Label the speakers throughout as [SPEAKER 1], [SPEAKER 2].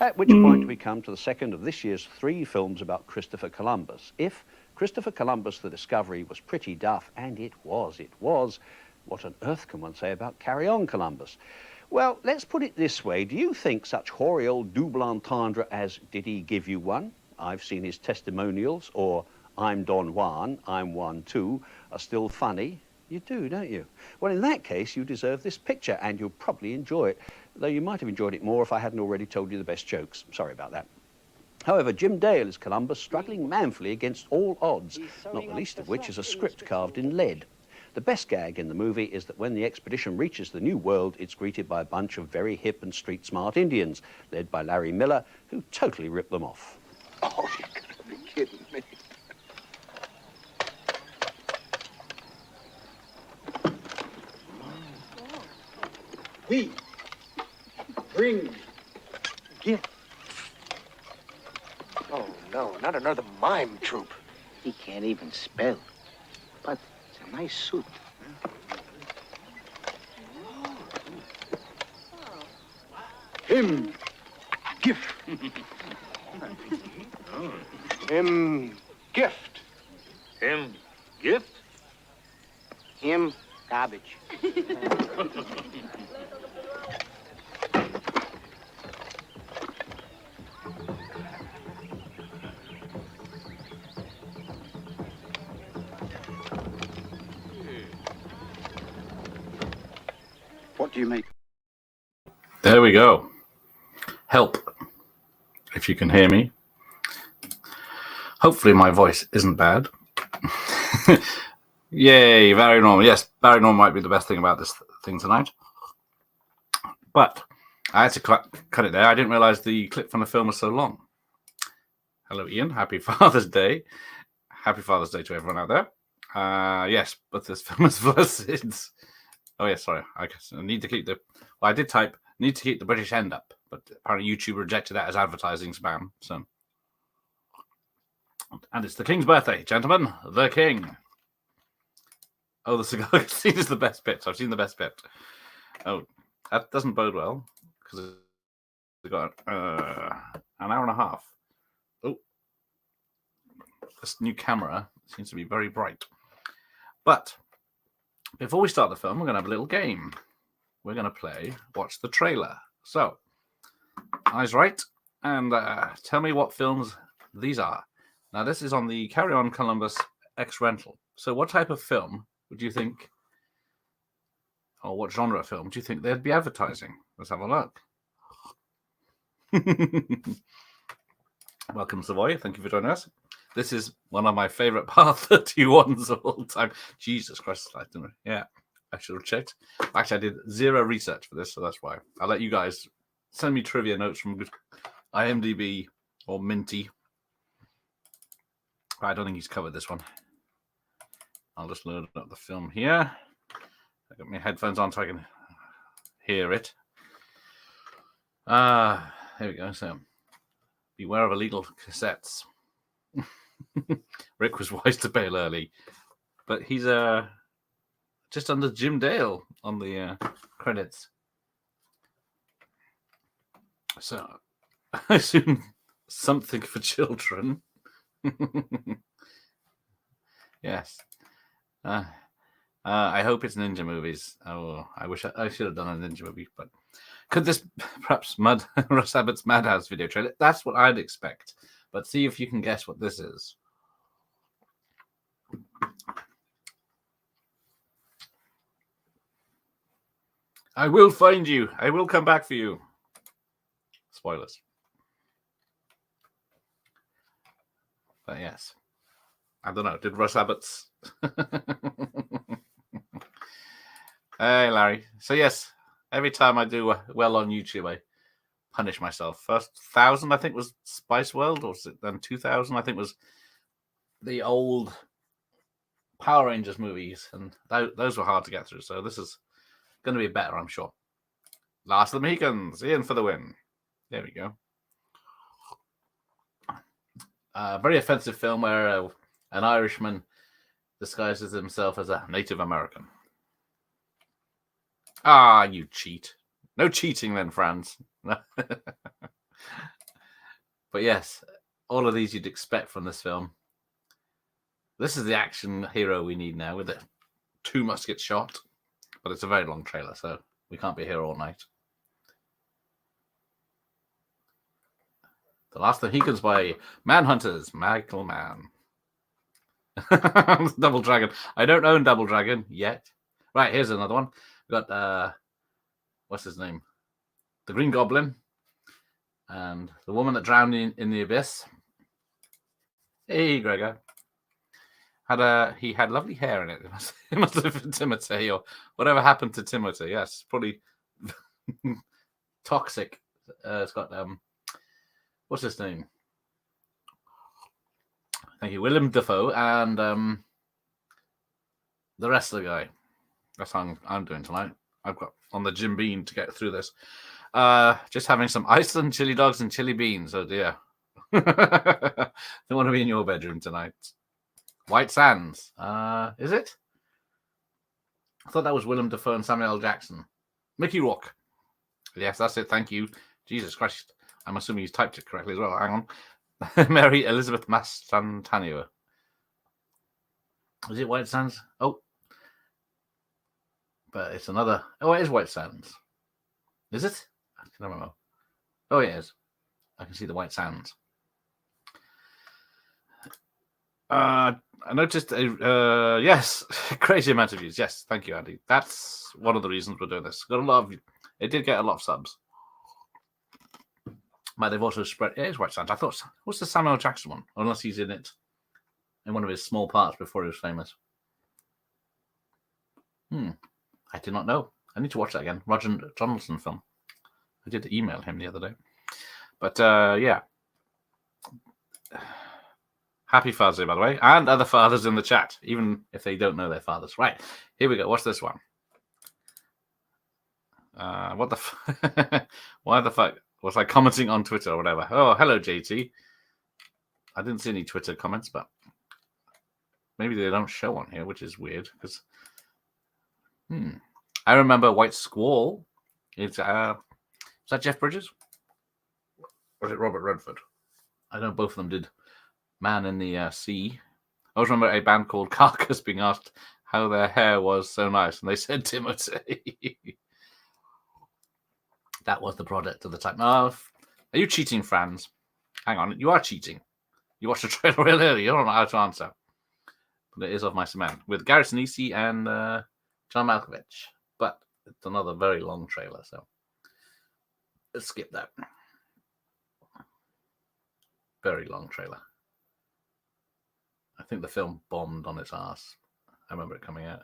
[SPEAKER 1] At which point we come to the second of this year's 3 films about Christopher Columbus. If Christopher Columbus the Discovery was pretty duff, and it was, what on earth can one say about Carry On Columbus? Well, let's put it this way. Do you think such hoary old double entendre as "Did he give you one? I've seen his testimonials," or "I'm Don Juan, I'm one too," are still funny? You do, don't you? Well, in that case, you deserve this picture, and you'll probably enjoy it, though you might have enjoyed it more if I hadn't already told you the best jokes. Sorry about that. However, Jim Dale is Columbus, struggling manfully against all odds, not the least of which is a script carved in lead. The best gag in the movie is that when the expedition reaches the New World, it's greeted by a bunch of very hip and street-smart Indians, led by Larry Miller, who totally ripped them off.
[SPEAKER 2] Oh, you gotta be kidding me.
[SPEAKER 3] We bring gift.
[SPEAKER 2] Oh, no, not another mime troupe.
[SPEAKER 4] He can't even spell. But it's a nice suit.
[SPEAKER 3] Him gift.
[SPEAKER 2] Him gift.
[SPEAKER 5] Him gift?
[SPEAKER 4] Him garbage.
[SPEAKER 3] What do you make?
[SPEAKER 6] There we go. Help, if you can hear me. Hopefully my voice isn't bad. Yay, Barry Norman. Yes, Barry Norman might be the best thing about this thing tonight. But I had to cut it there. I didn't realize the clip from the film was so long. Hello, Ian. Happy Father's Day. Happy Father's Day to everyone out there. Yes, but this film is full of sins. Oh, yeah, sorry. I guess I need to keep the... Well, I did type, need to keep the British end up, but apparently YouTube rejected that as advertising spam, so... And it's the King's birthday, gentlemen. The King. Oh, the cigar scene is the best bit. I've seen the best bit. Oh, that doesn't bode well, because we've got an hour and a half. Oh, this new camera seems to be very bright. But before we start the film, we're going to have a little game. We're going to play Watch the Trailer. So, eyes right, and tell me what films these are. Now, this is on the Carry On Columbus X Rental. So what type of film would you think, or what genre of film do you think they'd be advertising? Let's have a look. Welcome, Savoy. Thank you for joining us. This is one of my favorite Par 31s of all time. Jesus Christ. Yeah, I should have checked. Actually, I did zero research for this, so that's why. I'll let you guys send me trivia notes from IMDb or Minty. I don't think he's covered this one. I'll just load up the film here. I got my headphones on so I can hear it. Here we go. So, beware of illegal cassettes. Rick was wise to bail early, but he's just under Jim Dale on the credits. So, I assume something for children. Yes. I hope it's ninja movies. Oh, I wish I should have done a ninja movie, but could this perhaps Russ Abbott's Madhouse video trailer? That's what I'd expect. But see if you can guess what this is. I will find you. I will come back for you. Spoilers. But yes. I don't know. Did Russ Abbott's... Hey, Larry. So, yes, every time I do well on YouTube, I punish myself. First 1,000, I think, was Spice World, or was it then 2,000? I think was the old Power Rangers movies, and those were hard to get through. So this is going to be better, I'm sure. Last of the Mohicans, Ian for the win. There we go. Very offensive film where an Irishman disguises himself as a Native American. Ah, you cheat. No cheating then, Franz. But yes, all of these you'd expect from this film. This is the action hero we need now, with it 2 muskets shot. But it's a very long trailer, so we can't be here all night. The Last Mohicans by Manhunters, Michael Mann. Double Dragon. I don't own Double Dragon yet. Right, here's another one. We got what's his name? The Green Goblin and the woman that drowned in the abyss. Hey, Gregor. He had lovely hair in it. It must have been Timothy or whatever happened to Timothy. Yes, probably toxic. It's got what's his name? Thank you, Willem Dafoe, and the rest of the guy. That's how I'm doing tonight. I've got on the Jim Beam to get through this. Just having some Iceland chili dogs and chili beans. Oh dear. Don't want to be in your bedroom tonight. White Sands. Is it? I thought that was Willem Dafoe and Samuel L. Jackson. Mickey Rourke. Yes, that's it. Thank you. Jesus Christ. I'm assuming he's typed it correctly as well. Hang on. Mary Elizabeth Mastantanio. Is it White Sands? Oh. But it's another. Oh, it is White Sands. Is it? I don't remember. Oh, it is. I can see the White Sands. I noticed, yes, crazy amount of views. Yes, thank you, Andy. That's one of the reasons we're doing this. Got a lot of. It did get a lot of subs. But they've also spread. It is White Sands. I thought, what's the Samuel Jackson one? Unless he's in it in one of his small parts before he was famous. I did not know. I need to watch that again. Roger Donaldson film. I did email him the other day. But yeah. Happy Father's Day, by the way. And other fathers in the chat, even if they don't know their fathers. Right. Here we go. What's this one? What the why the fuck was I commenting on Twitter or whatever? Oh, hello, JT. I didn't see any Twitter comments, but maybe they don't show on here, which is weird because I remember White Squall. Is that Jeff Bridges? Or is it Robert Redford? I know both of them did Man in the Sea. I always remember a band called Carcass being asked how their hair was so nice, and they said Timothy. That was the product of the time. Oh, are you cheating, Franz? Hang on, you are cheating. You watched the trailer real early. You don't know how to answer. But it is of my cement with Gareth Sinise and John Malkovich. But it's another very long trailer, so let's skip that. Very long trailer. I think the film bombed on its ass. I remember it coming out.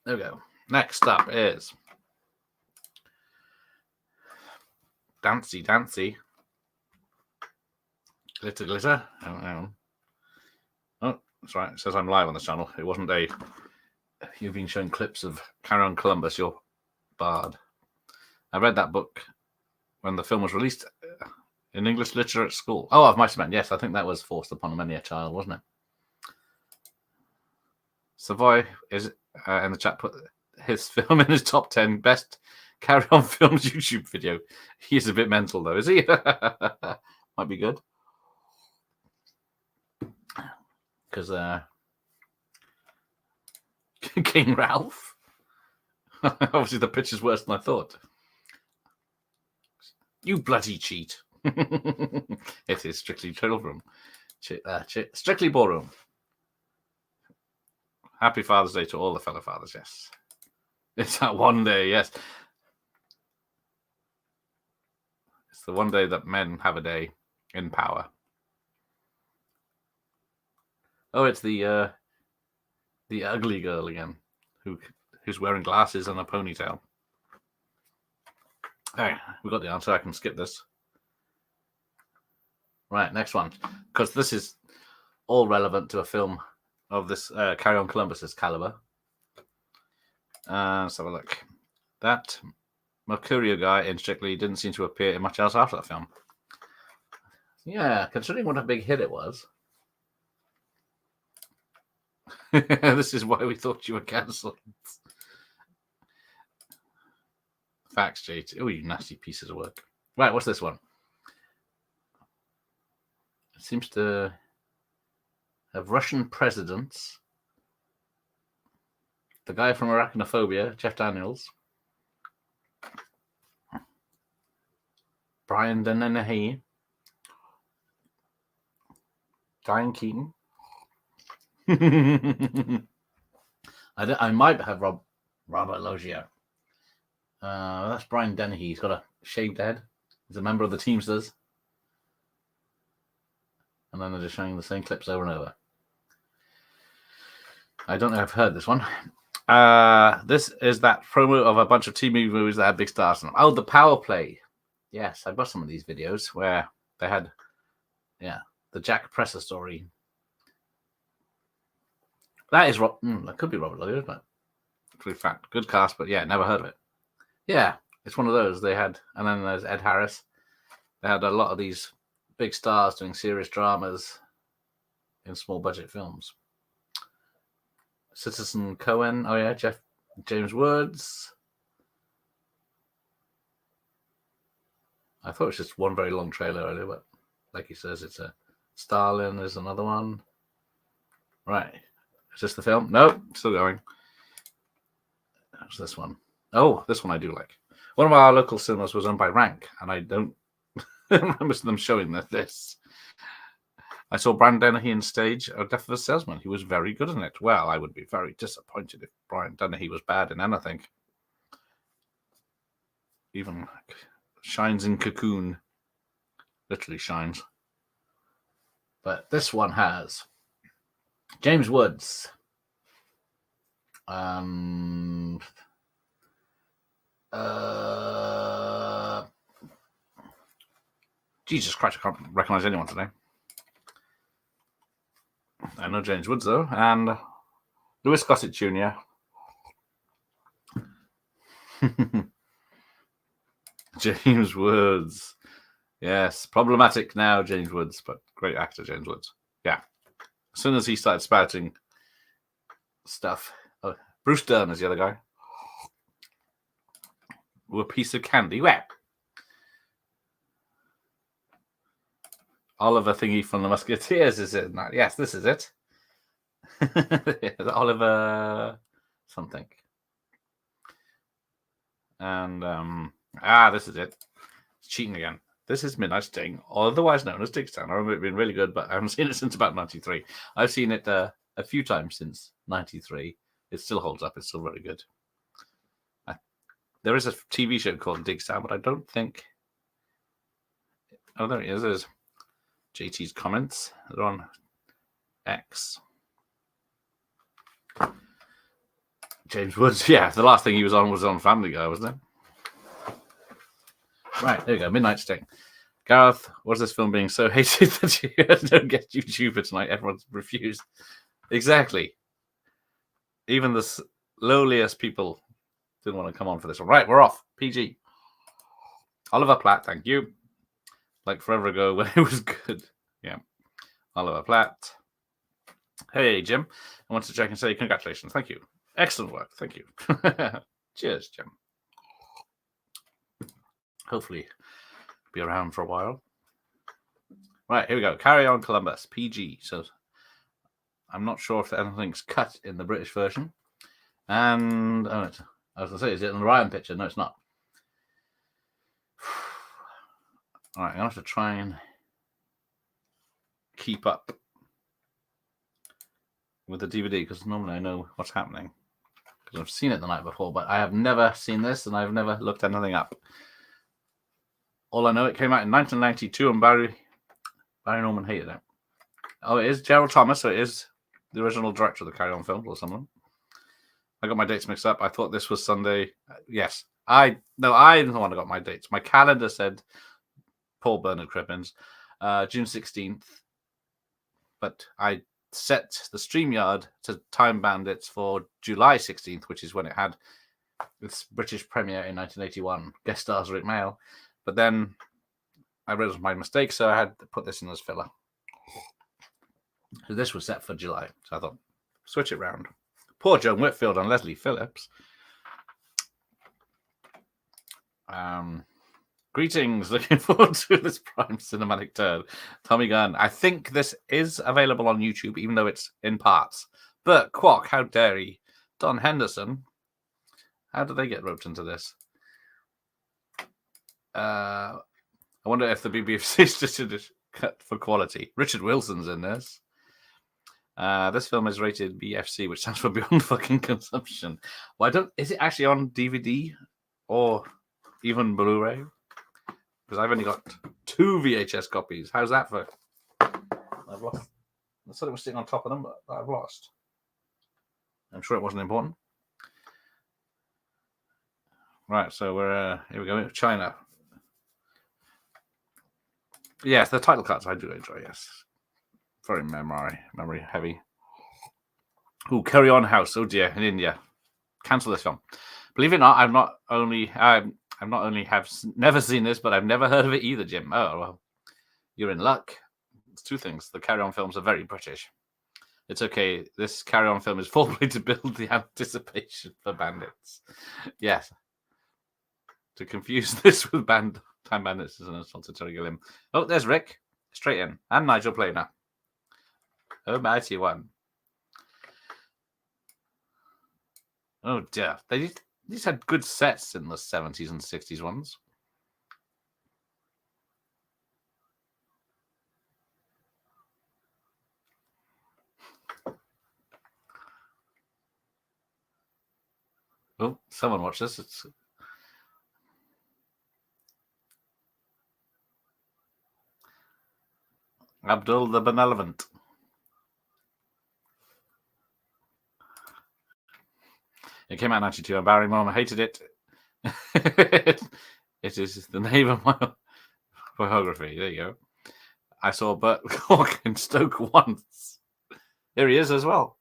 [SPEAKER 6] There we go. Next up is Dancy Dancy. Glitter Glitter. Oh, that's right. It says I'm live on the channel. It wasn't a... You've been showing clips of Carry On Columbus, your bard. I read that book when the film was released in English literature at school. Oh, of Mice and Men. Yes, I think that was forced upon many a child, wasn't it? Savoy is in the chat put his film in his top 10 best Carry On Films YouTube video. He's a bit mental though, is he? Might be good. Because King Ralph. Obviously the picture's worse than I thought. You bloody cheat. It is Strictly Children. Strictly Ballroom. Happy Father's Day to all the fellow fathers, yes. It's that one day, yes. It's the one day that men have a day in power. Oh, it's the ugly girl again, who's wearing glasses and a ponytail. Hey, we got the answer. I can skip this. Right, next one, because this is all relevant to a film of this Carry On Columbus's caliber. Let's have a look. That Mercurio guy in Strictly didn't seem to appear in much else after that film. Yeah, considering what a big hit it was. This is why we thought you were cancelled. Facts, JT. Oh, you nasty pieces of work. Right, what's this one? seems to have Russian presidents. The guy from Arachnophobia, Jeff Daniels. Brian Dennehy. Diane Keaton. I might have Robert Loggia. That's Brian Dennehy. He's got a shaved head. He's a member of the Teamsters. And then they're just showing the same clips over and over. I don't know if I've heard this one. This is that promo of a bunch of TV movies that had big stars in them. Oh, the Power Play. Yes, I bought some of these videos where they had, the Jack Presser story. That is that could be Robert Loggia, isn't it? Pretty fact. Good cast, but never heard of it. Yeah, it's one of those they had. And then there's Ed Harris. They had a lot of these big stars doing serious dramas in small budget films. Citizen Cohen. Oh yeah, James Woods. I thought it was just one very long trailer earlier, but like he says, it's a Stalin is another one. Right. Is this the film? Nope, still going. What's this one? Oh, this one I do like. One of our local cinemas was owned by Rank, and I don't remember them showing this. I saw Brian Dennehy on stage at Death of a Salesman. He was very good in it. Well, I would be very disappointed if Brian Dennehy was bad in anything. Even shines in Cocoon. Literally shines. But this one has James Woods. Jesus Christ, I can't recognize anyone today. I know James Woods, though, and Louis Gossett Jr. James Woods. Yes, problematic now, James Woods, but great actor, James Woods. Yeah. As soon as he started spouting stuff. Oh, Bruce Dern is the other guy. Ooh, a piece of candy. Where? Oliver Thingy from the Musketeers, is it? Yes, this is it. Oliver something. And, this is it. It's cheating again. This is Midnight Sting, otherwise known as Digstown. I remember it being really good, but I haven't seen it since about 93. I've seen it a few times since 93. It still holds up. It's still very good. There is a TV show called Digstown, but I don't think... Oh, there it is. There's JT's comments. They're on X. James Woods. Yeah, the last thing he was on Family Guy, wasn't it? Right, there you go. Midnight Sting. Gareth, was this film being so hated that you don't get YouTuber tonight? Everyone's refused. Exactly. Even the lowliest people didn't want to come on for this one. Right, we're off. PG. Oliver Platt, thank you. Like forever ago when it was good. Yeah. Oliver Platt. Hey, Jim. I want to check and say congratulations. Thank you. Excellent work. Thank you. Cheers, Jim. Hopefully be around for a while. Right, here we go. Carry On Columbus. PG. So I'm not sure if anything's cut in the British version. And I was going to say, is it in the Ryan picture? No, it's not. All right, I'm going to have to try and keep up with the DVD because normally I know what's happening because I've seen it the night before, but I have never seen this and I've never looked anything up. All I know, it came out in 1992 and Barry Norman hated it. Oh, it is Gerald Thomas, so it is the original director of the Carry On film or someone. I got my dates mixed up. I thought this was Sunday. Yes. I didn't want to got my dates. My calendar said Paul Bernard Cribbins, June 16th. But I set the StreamYard to Time Bandits for July 16th, which is when it had its British premiere in 1981. Guest stars Rick Mail. But then I realized my mistake, so I had to put this in as filler. So this was set for July. So I thought, switch it round. Poor Joan Whitfield and Leslie Phillips. Grim Greetings, looking forward to this prime cinematic turn. Tommy Gunn. I think this is available on YouTube, even though it's in parts. But Quack, how dare he? Don Henderson. How did they get roped into this? I wonder if the BBFC's just cut for quality. Richard Wilson's in this. This film is rated BFC, which stands for Beyond Fucking Consumption. Why don't? Is it actually on DVD or even Blu-ray? Because I've only got 2 VHS copies. How's that for? I've lost. I thought it was sitting on top of them, but I've lost. I'm sure it wasn't important. Right, so we're here we go. China. Yes, the title cuts I do enjoy. Yes, very memory heavy. Ooh, Carry On House. Oh dear, in India. Cancel this film. Believe it or not, I've not only have never seen this, but I've never heard of it either, Jim. Oh well, you're in luck. It's 2 things. The Carry On films are very British. It's okay. This Carry On film is formerly to build the anticipation for bandits. Yes. To confuse this with Time Bandits is an assault to Terry Gilliam. Oh, there's Rick. Straight in. And Nigel Planer. Oh, mighty one. Oh, dear. These had good sets in the 70s and 60s ones. Oh, someone watch this. It's Abdul the Benevolent. It came out in 92 and Barry Mom hated it. It is the name of my biography. There you go. I saw Burt Cork in Stoke once. Here he is as well.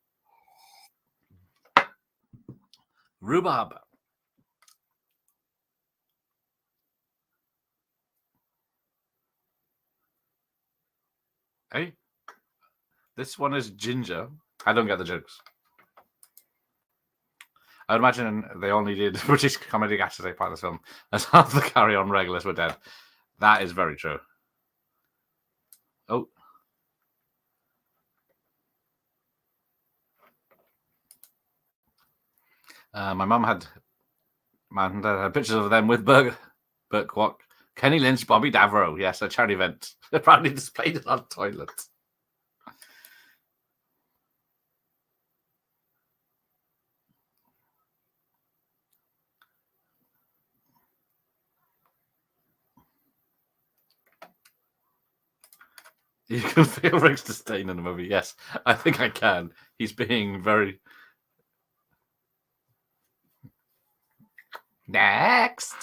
[SPEAKER 6] Rhubarb. Hey, this one is Ginger. I don't get the jokes. I would imagine they only did British comedy actors take part in this film, as half the Carry On regulars were dead. That is very true. Oh. My mum had pictures of them with Burt Kwok, Kenny Lynch, Bobby Davro. Yes, a charity event. They proudly displayed it on toilets. You can feel Rick's disdain in the movie. Yes, I think I can. He's being very... Next!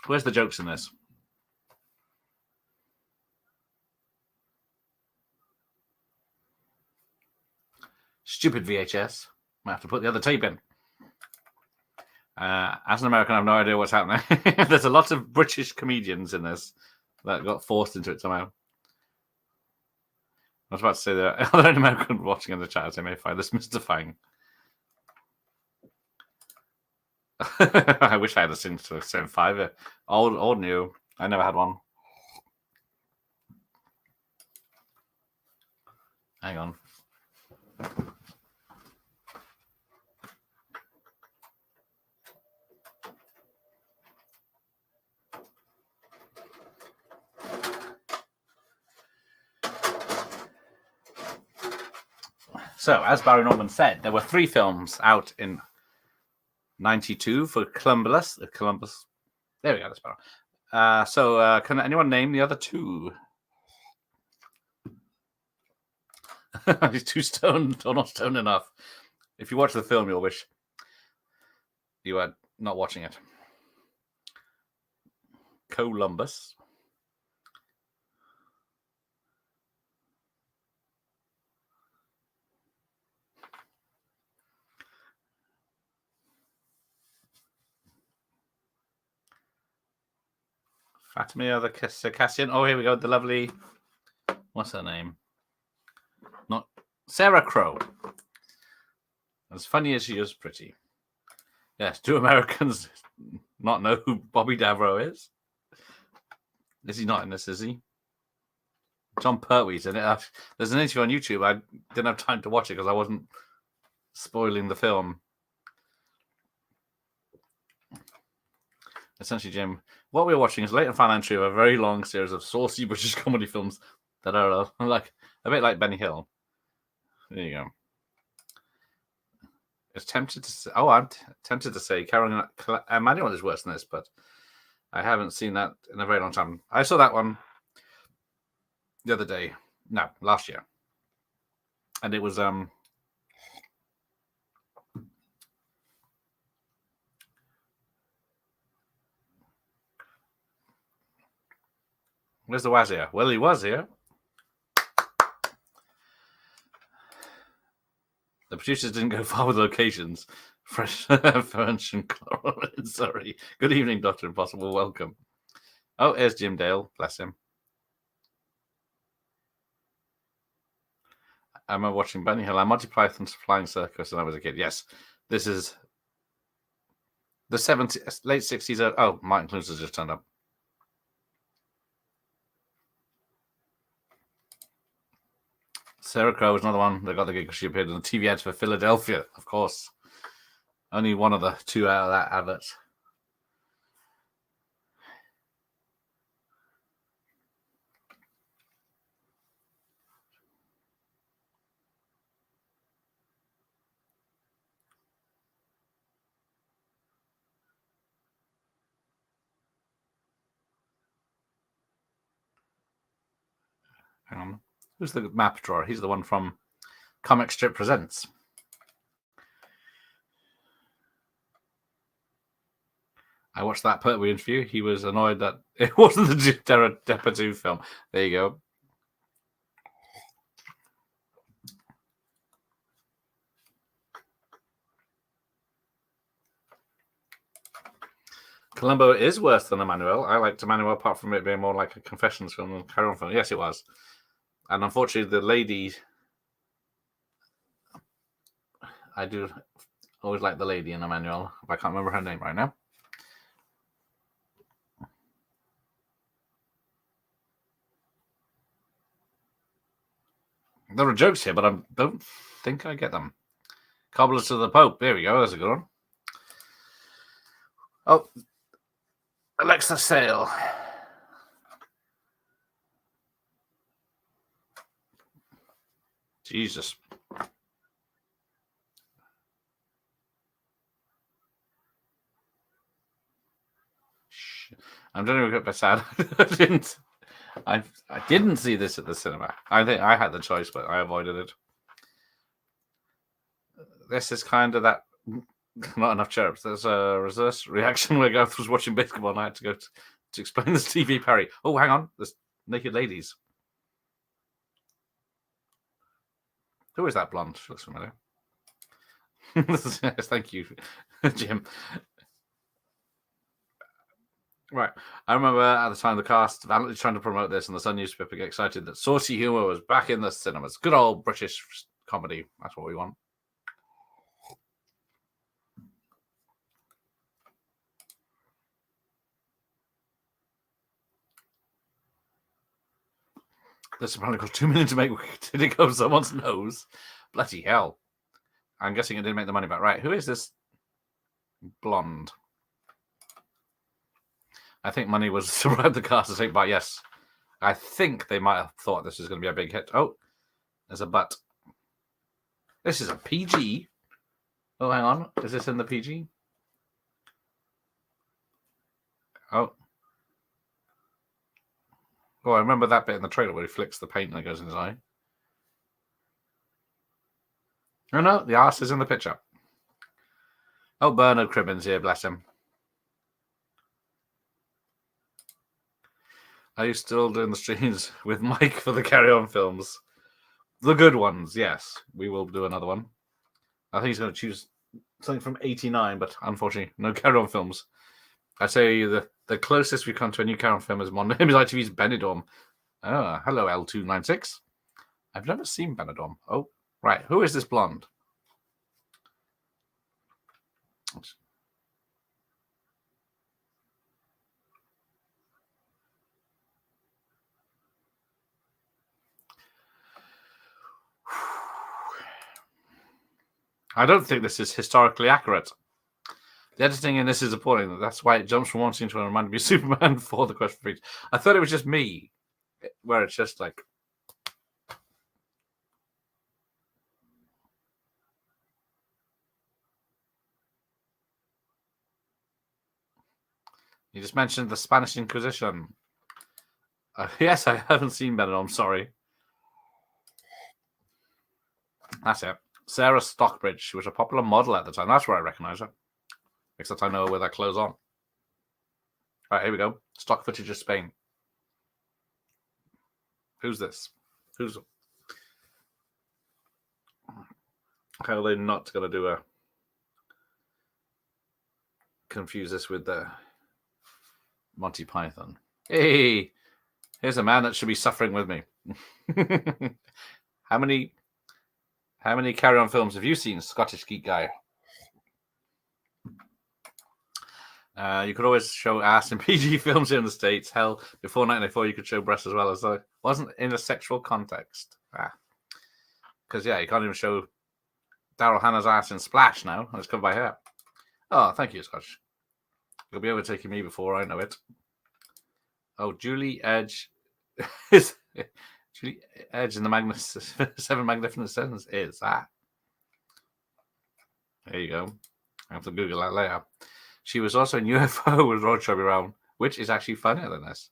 [SPEAKER 6] Where's the jokes in this? Stupid VHS. Might have to put the other tape in. As an American, I have no idea what's happening. There's a lot of British comedians in this that got forced into it somehow. I was about to say there are any Americans watching in the chat, they may find this mystifying. I wish I had a Sim 5. Old or new. I never had one. Hang on. So, as Barry Norman said, there were 3 films out in 92 for Columbus. There we go, that's better. So, can anyone name the other 2? He's too stoned or not stoned enough. If you watch the film, you'll wish you were not watching it. Columbus. Fatimia the Circassian. Oh, here we go. The lovely... What's her name? Not Sarah Crow. As funny as she is pretty. Yes, 2 Americans not know who Bobby Davro is? Is he not in this, is he? John Pertwee's in it. There's an interview on YouTube. I didn't have time to watch it because I wasn't spoiling the film. Essentially, Jim, what we're watching is late and final entry of a very long series of saucy British comedy films that are like a bit like Benny Hill. There you go. It's tempted to say, I'm tempted to say Caroline Emmanuel is worse than this, but I haven't seen that in a very long time. I saw that one the other day. No, last year. And it was where's the Waz here? Well, he was here. The producers didn't go far with locations. Fresh French and Coral in Surrey. Good evening, Dr. Impossible. Welcome. Oh, here's Jim Dale. Bless him. I remember watching Benny Hill and Monty Python's Flying Circus when I was a kid. Yes, this is the 70s, late 60s. Oh, Martin Clunes has just turned up. Sarah Crowe was another one that got the gig because she appeared in the TV ads for Philadelphia, of course. Only one of the two out of that advert. Hang on. Who's the map drawer? He's the one from Comic Strip Presents. I watched that Pertwee interview. He was annoyed that it wasn't the Depardieu film. There you go. Columbo is worse than Emmanuel. I liked Emmanuel apart from it being more like a confessions film than Carry On film. Yes, it was. And unfortunately, the lady... I do always like the lady in Emmanuel. I can't remember her name right now. There are jokes here, but I don't think I get them. Cobblers to the Pope. There we go. That's a good one. Oh, Alexa Sale. Jesus. I'm trying to get bit sad. I didn't see this at the cinema. I think I had the choice, but I avoided it. This is kind of that. Not enough chirps. There's a reverse reaction where Gareth was watching basketball and I had to go to explain this TV parry. Oh, hang on. There's naked ladies. Who is that blonde? She looks familiar. Yes, thank you, Jim. Right. I remember at the time the cast valiantly trying to promote this and the Sun newspaper get excited that saucy humour was back in the cinemas. Good old British comedy. That's what we want. This apparently cost $2 million to make. Did it go up someone's nose? Bloody hell. I'm guessing it didn't make the money back. Right. Who is this blonde? I think money was surrounded the cast to say, but yes, I think they might have thought this was going to be a big hit. Oh, there's a but. This is a PG. Oh, hang on. Is this in the PG? Oh. Oh, I remember that bit in the trailer where he flicks the paint and it goes in his eye. Oh, no, the arse is in the picture. Oh, Bernard Cribbins here, bless him. Are you still doing the streams with Mike for the Carry On films? The good ones, yes. We will do another one. I think he's going to choose something from 89, but unfortunately, no Carry On films. I say the closest we come to a new Carry On film is Mon ITV's Benidorm. Oh, hello, L296. I've never seen Benidorm. Oh, right. Who is this blonde? I don't think this is historically accurate. The editing in this is appalling. That's why it jumps from one scene to another, reminding me of Superman for the Quest for Freedom. I thought it was just me, where it's just like. You just mentioned the Spanish Inquisition. Yes, I haven't seen Benidorm, I'm sorry. That's it. Sarah Stockbridge. She was a popular model at the time. That's where I recognize her. Except I know her with her clothes on. All right, here we go. Stock footage of Spain. Who's this? Who's... How are they not going to do a... confuse this with the Monty Python? Hey, here's a man that should be suffering with me. How many Carry On films have you seen, Scottish Geek Guy? You could always show ass in PG films here in the States. Hell, before 1994, you could show breasts as well, as though it wasn't in a sexual context. Because, yeah, you can't even show Daryl Hannah's ass in Splash now. It's covered by hair. Oh, thank you, Scotch. You'll be overtaking me before I know it. Oh, Julie Edge. Julie Edge in the Seven Magnificent Sins is that. There you go. I have to Google that later. She was also in UFO with Rod Shelby Brown, which is actually funnier than this.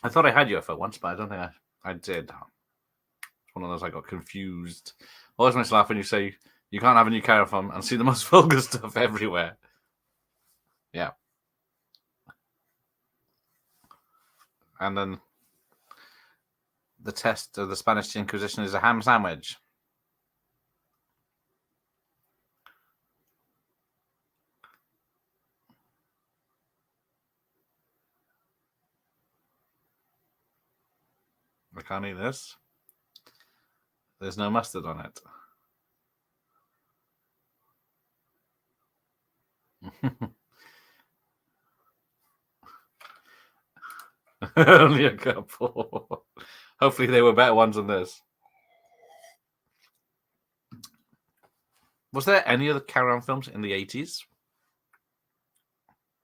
[SPEAKER 6] I thought I had UFO once, but I don't think I did. It's one of those I got confused. Always makes me laugh when you say you can't have a new Carry On film and see the most vulgar stuff everywhere. Yeah. And then the test of the Spanish Inquisition is a ham sandwich. I can't eat this. There's no mustard on it. Only a couple. Hopefully they were better ones than this. Was there any other Carry On films in the 80s?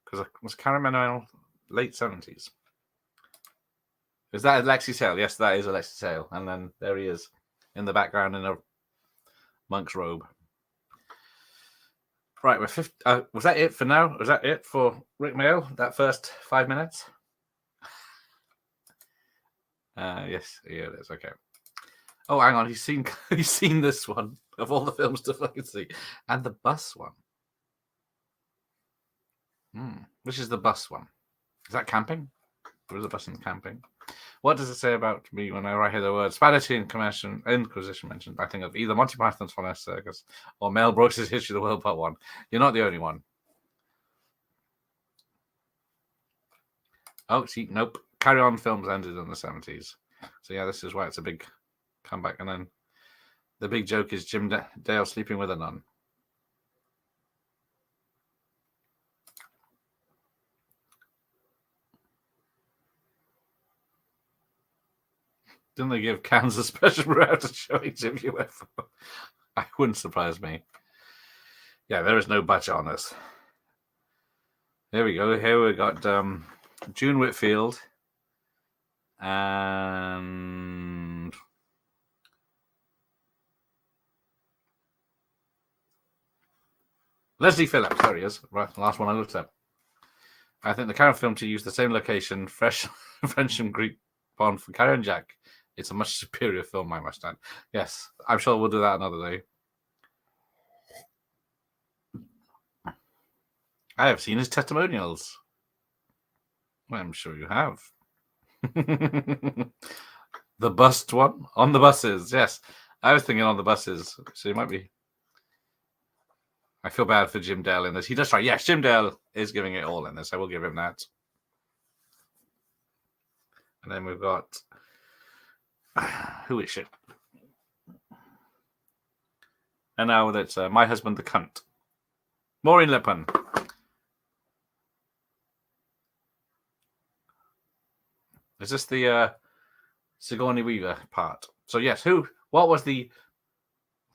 [SPEAKER 6] Because it was Carry On late 70s. Is that Alexi Sale? Yes, that is Alexi Sale. And then there he is in the background in a monk's robe. Right, we're 50. Was that it for now? Was that it for Rick Mayo? That first 5 minutes? Yes, yeah, it is. Okay. Oh, hang on. He's seen this one of all the films to fucking see, and the bus one. Which is the bus one? Is that camping? Or is the bus in camping? What does it say about me whenever I hear the word Spanish Inquisition mentioned? I think of either Monty Python's Funhouse Circus or Mel Brooks' History of the World Part 1. You're not the only one. Oh, see, nope. Carry On films ended in the 70s. So, yeah, this is why it's a big comeback. And then the big joke is Jim Dale sleeping with a nun. Didn't they give Kansas a special route showing Jim UFO? I wouldn't surprise me. Yeah, there is no budget on this. Here we go. Here we got June Whitfield and Leslie Phillips. There he is. Right, the last one I looked at. I think the Carry On film to use the same location, French and Greek Pond for Carry On Jack. It's a much superior film, I must add. Yes, I'm sure we'll do that another day. I have seen his testimonials. I'm sure you have. The bust one? On the buses, yes. I was thinking on the buses, so it might be. I feel bad for Jim Dale in this. He does try. Yes, Jim Dale is giving it all in this. I will give him that. And then we've got... who is it? And now that's My Husband the Cunt. Maureen Lipman. Is this the Sigourney Weaver part? So yes, what was the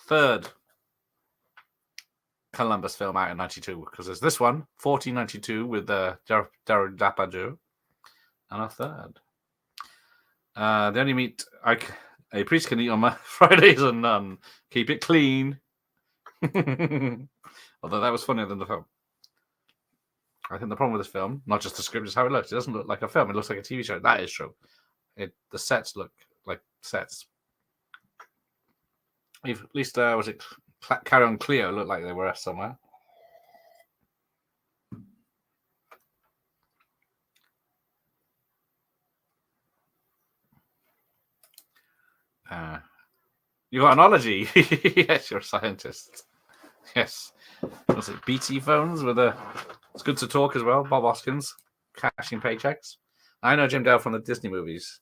[SPEAKER 6] third Columbus film out in 92, because there's this one, 1492, with Jared Depardieu, and a third. They only meet a priest can eat on my Fridays and keep it clean. Although that was funnier than the film. I think the problem with this film, not just the script, is how it looks. It doesn't look like a film. It looks like a TV show. That is true. The sets look like sets. At least was it Carry On Cleo looked like they were somewhere. You got an ology. Yes, you're a scientist. Yes. Was it BT phones with a It's Good to Talk as well? Bob Hoskins cashing paychecks. I know Jim Dale from the Disney movies,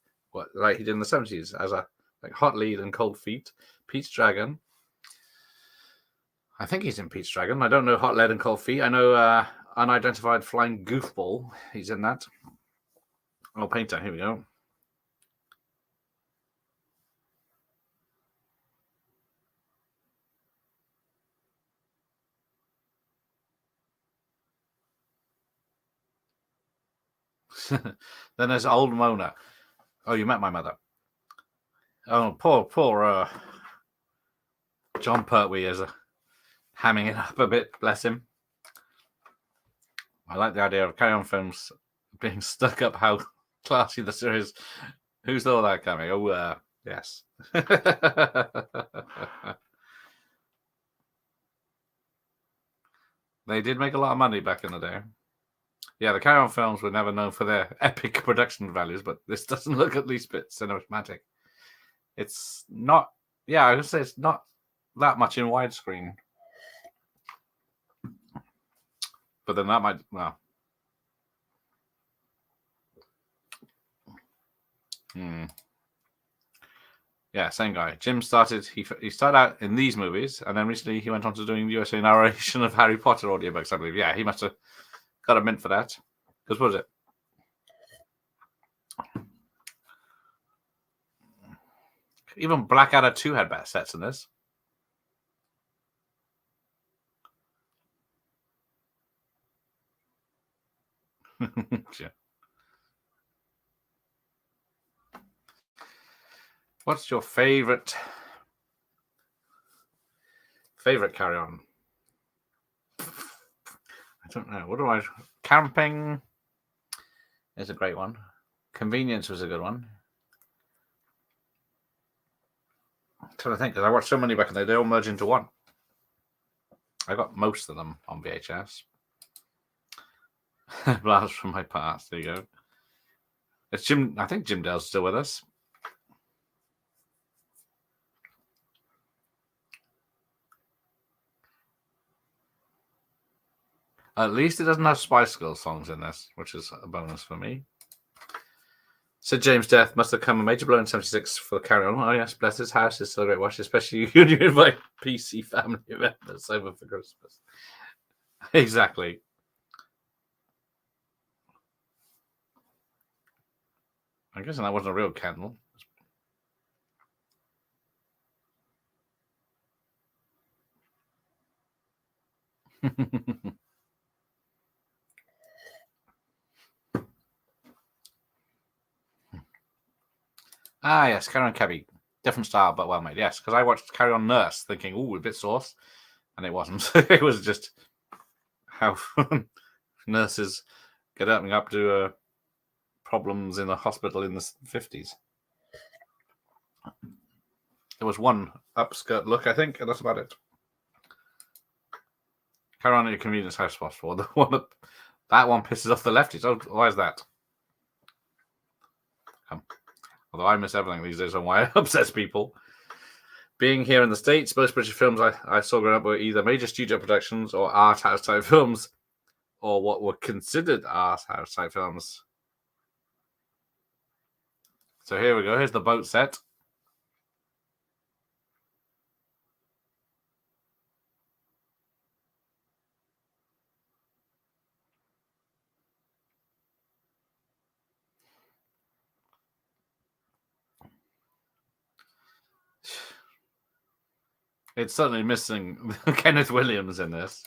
[SPEAKER 6] like he did in the 70s as a Hot Lead and Cold Feet, Pete's Dragon. I think he's in Pete's Dragon. I don't know Hot Lead and Cold Feet. I know Unidentified Flying Goofball. He's in that. Oh, Painter. Here we go. Then there's Old Mona. Oh, you met my mother. Oh, poor John Pertwee is hamming it up a bit. Bless him. I like the idea of Carry On films being stuck up. How classy the series. Who saw that coming? Oh, yes. They did make a lot of money back in the day. Yeah, the Carry On films were never known for their epic production values, but this doesn't look at least a bit cinematic. It's not, yeah, I would say it's not that much in widescreen. But then that might, well. Yeah, same guy. Jim started, he started out in these movies, and then recently he went on to doing USA narration of Harry Potter audiobooks, I believe. Yeah, he must have got a mint for that. Because what was it? Even Blackadder 2 had better sets than this. Yeah. What's your favorite Carry On? I don't know. What do I? Camping is a great one. Convenience was a good one. I'm trying to think, because I watched so many back in the day, they all merge into one. I got most of them on VHS. Blast from my past. There you go. It's Jim. I think Jim Dale's still with us. At least it doesn't have Spice Girls songs in this, which is a bonus for me. Said James' death must have come a major blow in 76 for the Carry On. Oh, yes, bless his house is still a great watch, especially when you invite PC family members over for Christmas. Exactly. I guess that wasn't a real candle. Ah, yes, Carry On Cabby. Different style, but well made. Yes, because I watched Carry On Nurse thinking, ooh, a bit sauce. And it wasn't. It was just how nurses get up to problems in a hospital in the 50s. There was one upskirt look, I think, and that's about it. Carry On at your convenience house possible. The one that one pisses off the lefties. Oh, why is that? Although I miss everything these days on why it upsets people. Being here in the States, most British films I saw growing up were either major studio productions or art house type films, or what were considered art house type films. So here we go. Here's the boat set. It's certainly missing Kenneth Williams in this.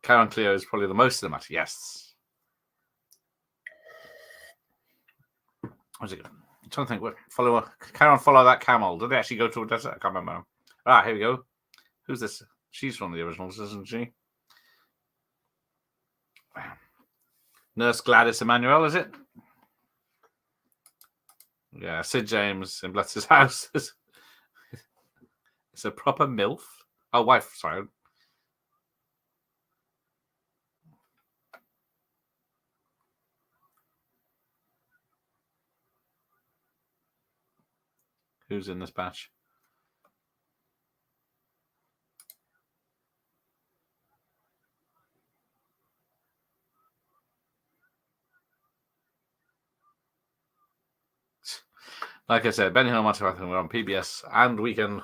[SPEAKER 6] Karen Cleo is probably the most cinematic. Yes. Where's it going? I'm trying to think. What follow that camel. Did they actually go to a desert? I can't remember. Ah, here we go. Who's this? She's from the originals, isn't she? Nurse Gladys Emmanuel, is it? Yeah, Sid James in Bless's house. It's a proper MILF. Oh, wife, sorry. Who's in this batch? Like I said, Benny Hill, Monty Python were on PBS and weekend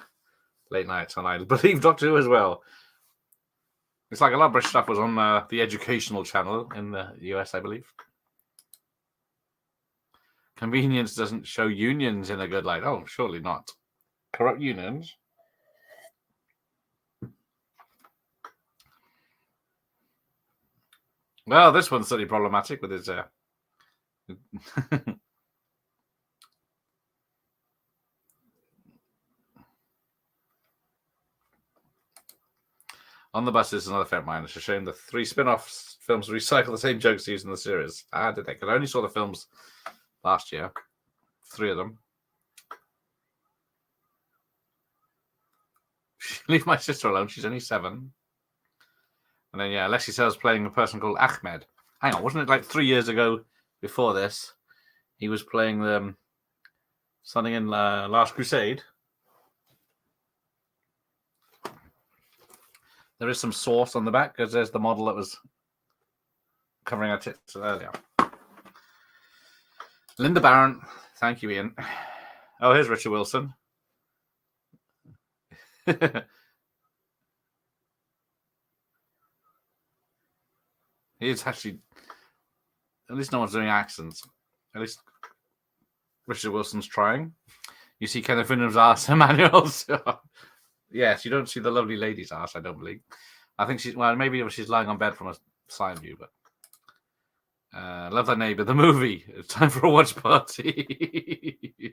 [SPEAKER 6] late nights, and I believe Doctor Who as well. It's like a lot of British stuff was on the educational channel in the US, I believe. Convenience doesn't show unions in a good light. Oh, surely not. Corrupt unions. Well, this one's certainly problematic with his. On the Bus is another favorite of mine. It's a shame the 3 spin-off films recycle the same jokes used in the series. Ah, did they? Because I only saw the films last year. 3 of them. Leave my sister alone. She's only 7. And then, yeah, Leslie Sells playing a person called Ahmed. Hang on, wasn't it like 3 years ago before this? He was playing something in Last Crusade. There is some sauce on the back because there's the model that was covering our tits earlier. Linda Barron. Thank you, Ian. Oh, here's Richard Wilson. He's actually... At least no one's doing accents. At least Richard Wilson's trying. You see Kenneth Williams' arse, Emmanuel's. Yes, you don't see the lovely lady's arse, I don't believe. I think she's... Well, maybe she's lying on bed from a side view, but... Love Thy Neighbor, the movie. It's time for a watch party.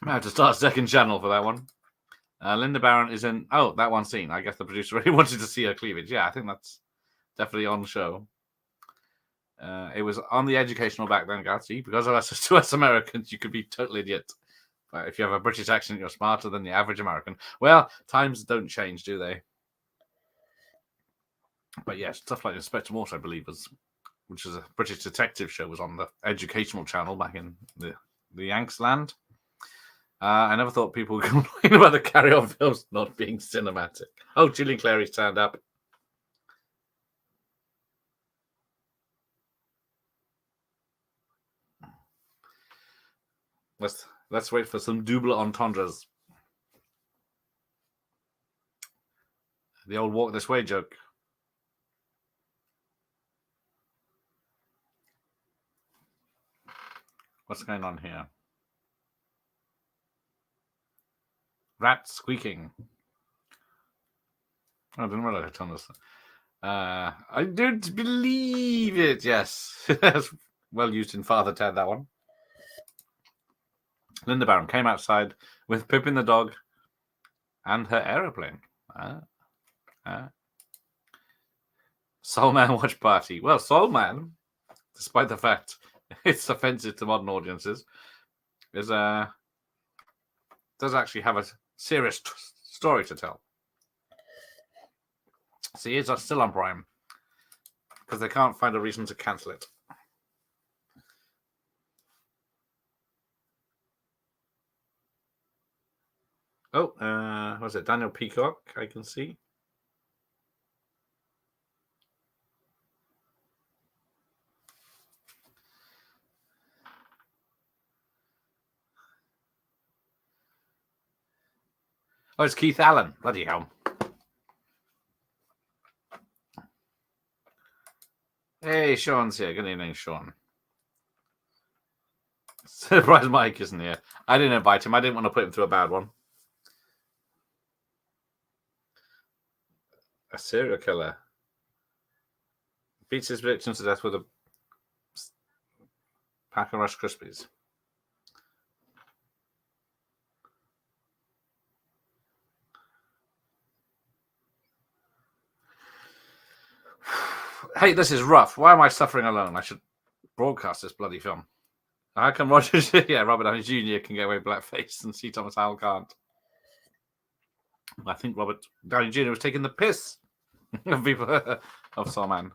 [SPEAKER 6] I have to start a second channel for that one. Linda Barron is in... Oh, that one scene. I guess the producer really wanted to see her cleavage. Yeah, I think that's definitely on show. It was on the educational back then, Gatsby. Because of us to us Americans, you could be totally idiot. But if you have a British accent, you're smarter than the average American. Well, times don't change, do they? But yes, stuff like Inspector Morse, I believe, which is a British detective show, was on the educational channel back in the Yanks land. I never thought people would complain about the Carry On films not being cinematic. Oh, Julian Clary's turned up. Let's wait for some double entendres. The old walk this way joke. What's going on here? Rat squeaking. Oh, I didn't realize I turned this. I don't believe it. Yes. Well used in Father Ted, that one. Linda Barron came outside with Pippin the dog and her aeroplane. Soul Man watch party. Well, Soul Man, despite the fact it's offensive to modern audiences, does actually have a serious story to tell. See, it's still on Prime because they can't find a reason to cancel it. Oh, was it Daniel Peacock? I can see. Oh, it's Keith Allen. Bloody hell. Hey, Sean's here. Good evening, Sean. Surprise Mike isn't here. I didn't invite him. I didn't want to put him through a bad one. A serial killer beats his victims to death with a pack of Rice Krispies. Hey, this is rough. Why am I suffering alone? I should broadcast this bloody film. How come Robert Downey Jr. can get away with blackface and C. Thomas Howell can't? I think Robert Downey Jr. was taking the piss of people of Starman.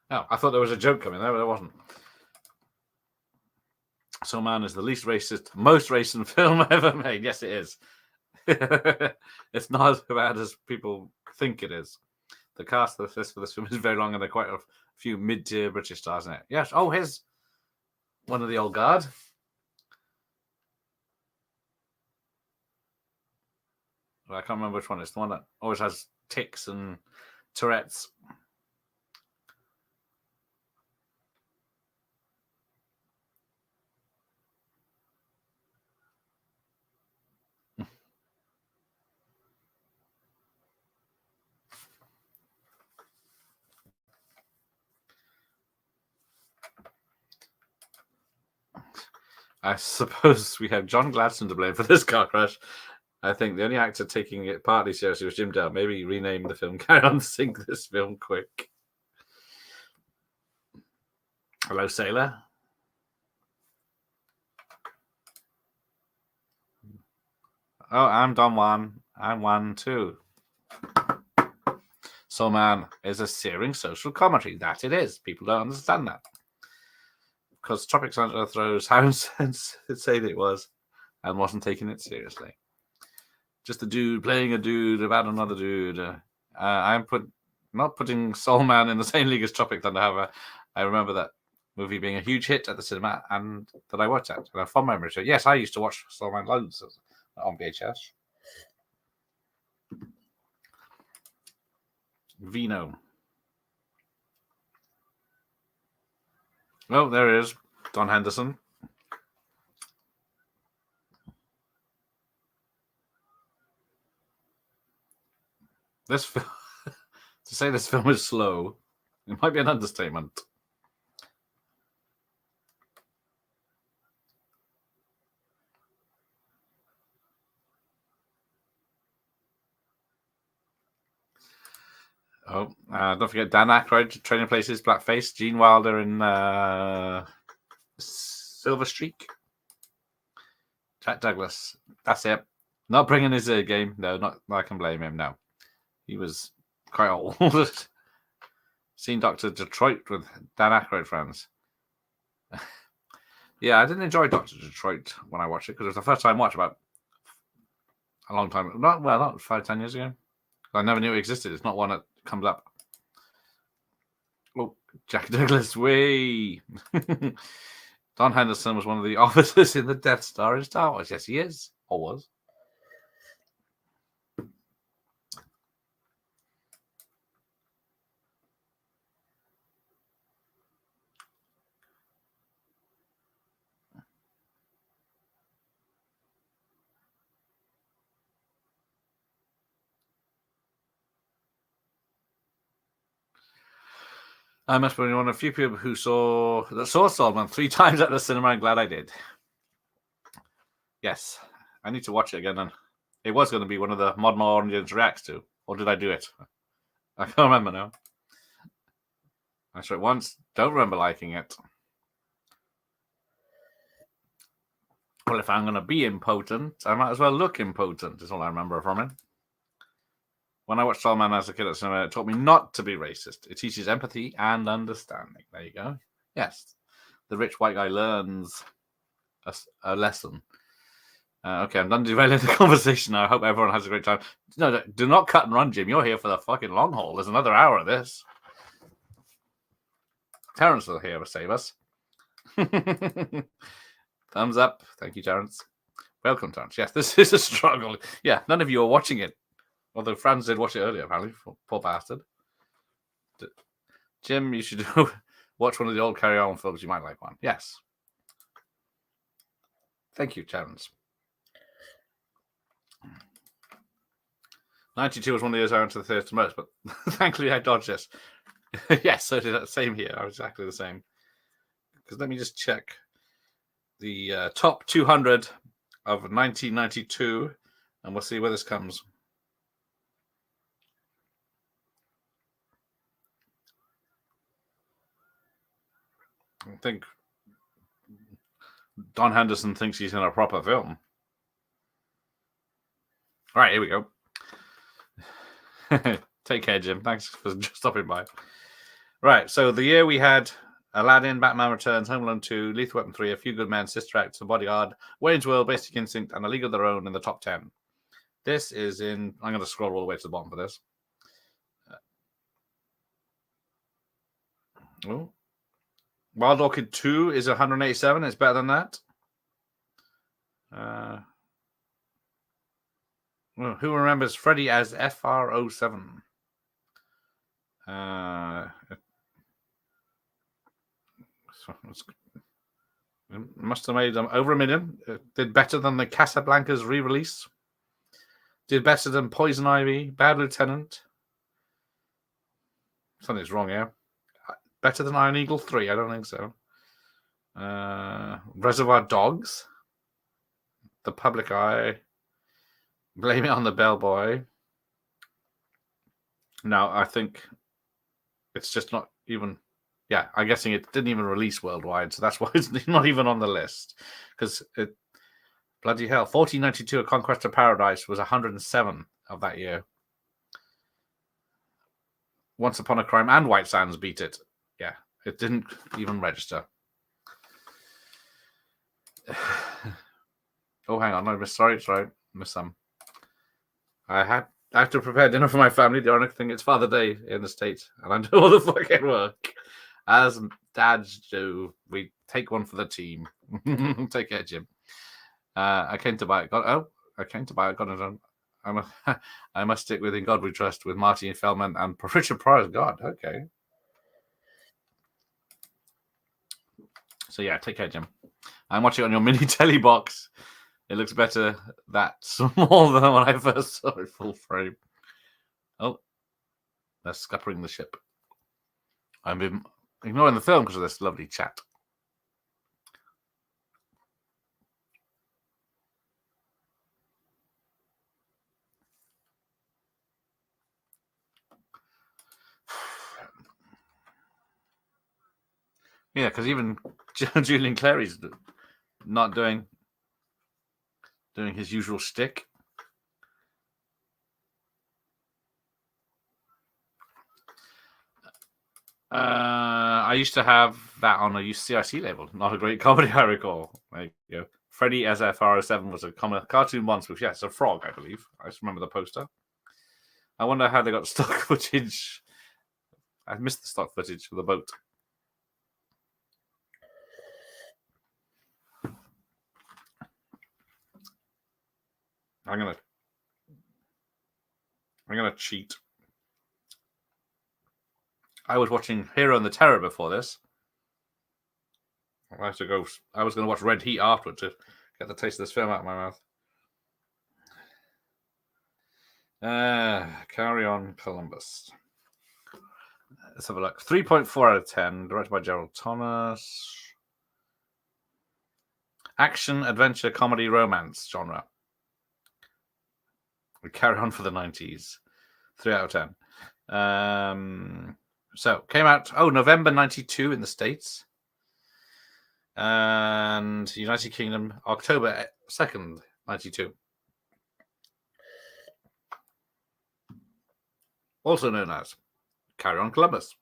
[SPEAKER 6] Oh, I thought there was a joke coming there, but there wasn't. So Man is the least racist, most racist film ever made. Yes, it is. It's not as bad as people think it is. The cast for this film is very long, and there are quite a few mid-tier British stars in it. Yes. Oh, here's one of the old guard. Well, I can't remember which one. It's the one that always has tics and Tourette's. I suppose we have John Gladstone to blame for this car crash. I think the only actor taking it partly seriously was Jim Dale. Maybe rename the film Carry On, Sink This Film Quick. Hello, Sailor. Oh, I'm Don Juan. I'm Juan too. Soul Man is a searing social commentary. That it is. People don't understand that. Because Tropic Thunder throws hounds and say that it was and wasn't taking it seriously. Just a dude playing a dude about another dude. I'm not putting Soul Man in the same league as Tropic Thunder. However, I remember that movie being a huge hit at the cinema and that I watched it. And I have fond memories. So yes, I used to watch Soul Man loads on VHS. Vino. Oh, there it is. Don Henderson. This film, to say this film is slow, it might be an understatement. Oh, don't forget Dan Aykroyd, Trading Places, Blackface, Gene Wilder in Silver Streak. Jack Douglas. That's it. Not bringing his A game. No, not I can blame him. No. He was quite old. Seen Dr. Detroit with Dan Aykroyd friends. Yeah, I didn't enjoy Dr. Detroit when I watched it because it was the first time I watched about a long time. Not 5-10 years ago. I never knew it existed. It's not one that comes up. Oh, Jack Douglas, way. Don Henderson was one of the officers in the Death Star in Star Wars. Yes, he is. Or was. I must be one of the few people who saw Solomon 3 times at the cinema. I'm glad I did. Yes, I need to watch it again. And it was going to be one of the Mod More Audience reacts to, or did I do it? I can't remember now. I saw it once. Don't remember liking it. Well, if I'm going to be impotent, I might as well look impotent. Is all I remember from it. When I watched Soul Man as a kid at cinema, it taught me not to be racist. It teaches empathy and understanding. There you go. Yes, the rich white guy learns a lesson. Okay, I'm done derailing the conversation now. I hope everyone has a great time. No, do not cut and run, Jim. You're here for the fucking long haul. There's another hour of this. Terrence will here to save us. Thumbs up. Thank you, Terence. Welcome, Terence. Yes, this is a struggle. Yeah, none of you are watching it. Although Franz did watch it earlier, apparently. Poor bastard. Jim, you should watch one of the old Carry On films. You might like one. Yes. Thank you, Terence. 92 was one of the years I went to the theatre most, but thankfully I dodged this. Yes, so did that. Same here. I was exactly the same. Because let me just check the top 200 of 1992, and we'll see where this comes. I think Don Henderson thinks he's in a proper film. All right, here we go. Take care, Jim. Thanks for stopping by. Right, so the year we had Aladdin, Batman Returns, Home Alone 2, Lethal Weapon 3, A Few Good Men, Sister Act, The Bodyguard, Wayne's World, Basic Instinct, and A League of Their Own in the top 10. This is in... I'm going to scroll all the way to the bottom for this. Oh. Wild Orchid 2 is 187. It's better than that. Who remembers Freddy as FR07? It must have made over $1 million. It did better than the Casablanca's re-release. Did better than Poison Ivy, Bad Lieutenant. Something's wrong here. Better than Iron Eagle 3? I don't think so. Reservoir Dogs. The Public Eye. Blame It on the Bellboy. No, I think it's just not even... Yeah, I'm guessing it didn't even release worldwide, so that's why it's not even on the list. Because it... Bloody hell. 1492, A Conquest of Paradise was 107 of that year. Once Upon a Crime and White Sands beat it. Yeah, it didn't even register. Oh, hang on. I missed some. I have to prepare dinner for my family. The only thing, it's Father Day in the States, and I do all the fucking work. As dads do, we take one for the team. Take care, Jim. I came to buy it. I came to buy it. Got it done. I must stick with In God We Trust with Martin Feldman and Richard Pryor's God. Okay. So yeah, take care, Jim. I'm watching it on your mini telly box. It looks better that small than when I first saw it full frame. Oh, they're scuppering the ship. I'm ignoring the film because of this lovely chat. Yeah, because even Julian Clary's not doing his usual shtick. I used to have that on a CIC label. Not a great comedy, I recall. There you go. Freddy as FR07 was a cartoon monster. Yeah, it's a frog, I believe. I just remember the poster. I wonder how they got stock footage. I missed the stock footage of the boat. I'm gonna cheat. I was watching Hero and the Terror before this. I was going to watch Red Heat afterward to get the taste of this film out of my mouth. Carry On, Columbus. Let's have a look. 3.4 out of 10. Directed by Gerald Thomas. Action, adventure, comedy, romance genre. We carry on for the 90s. 3 out of 10. So, came out, November 92 in the States. And United Kingdom, October 2nd, 92. Also known as Carry On Columbus.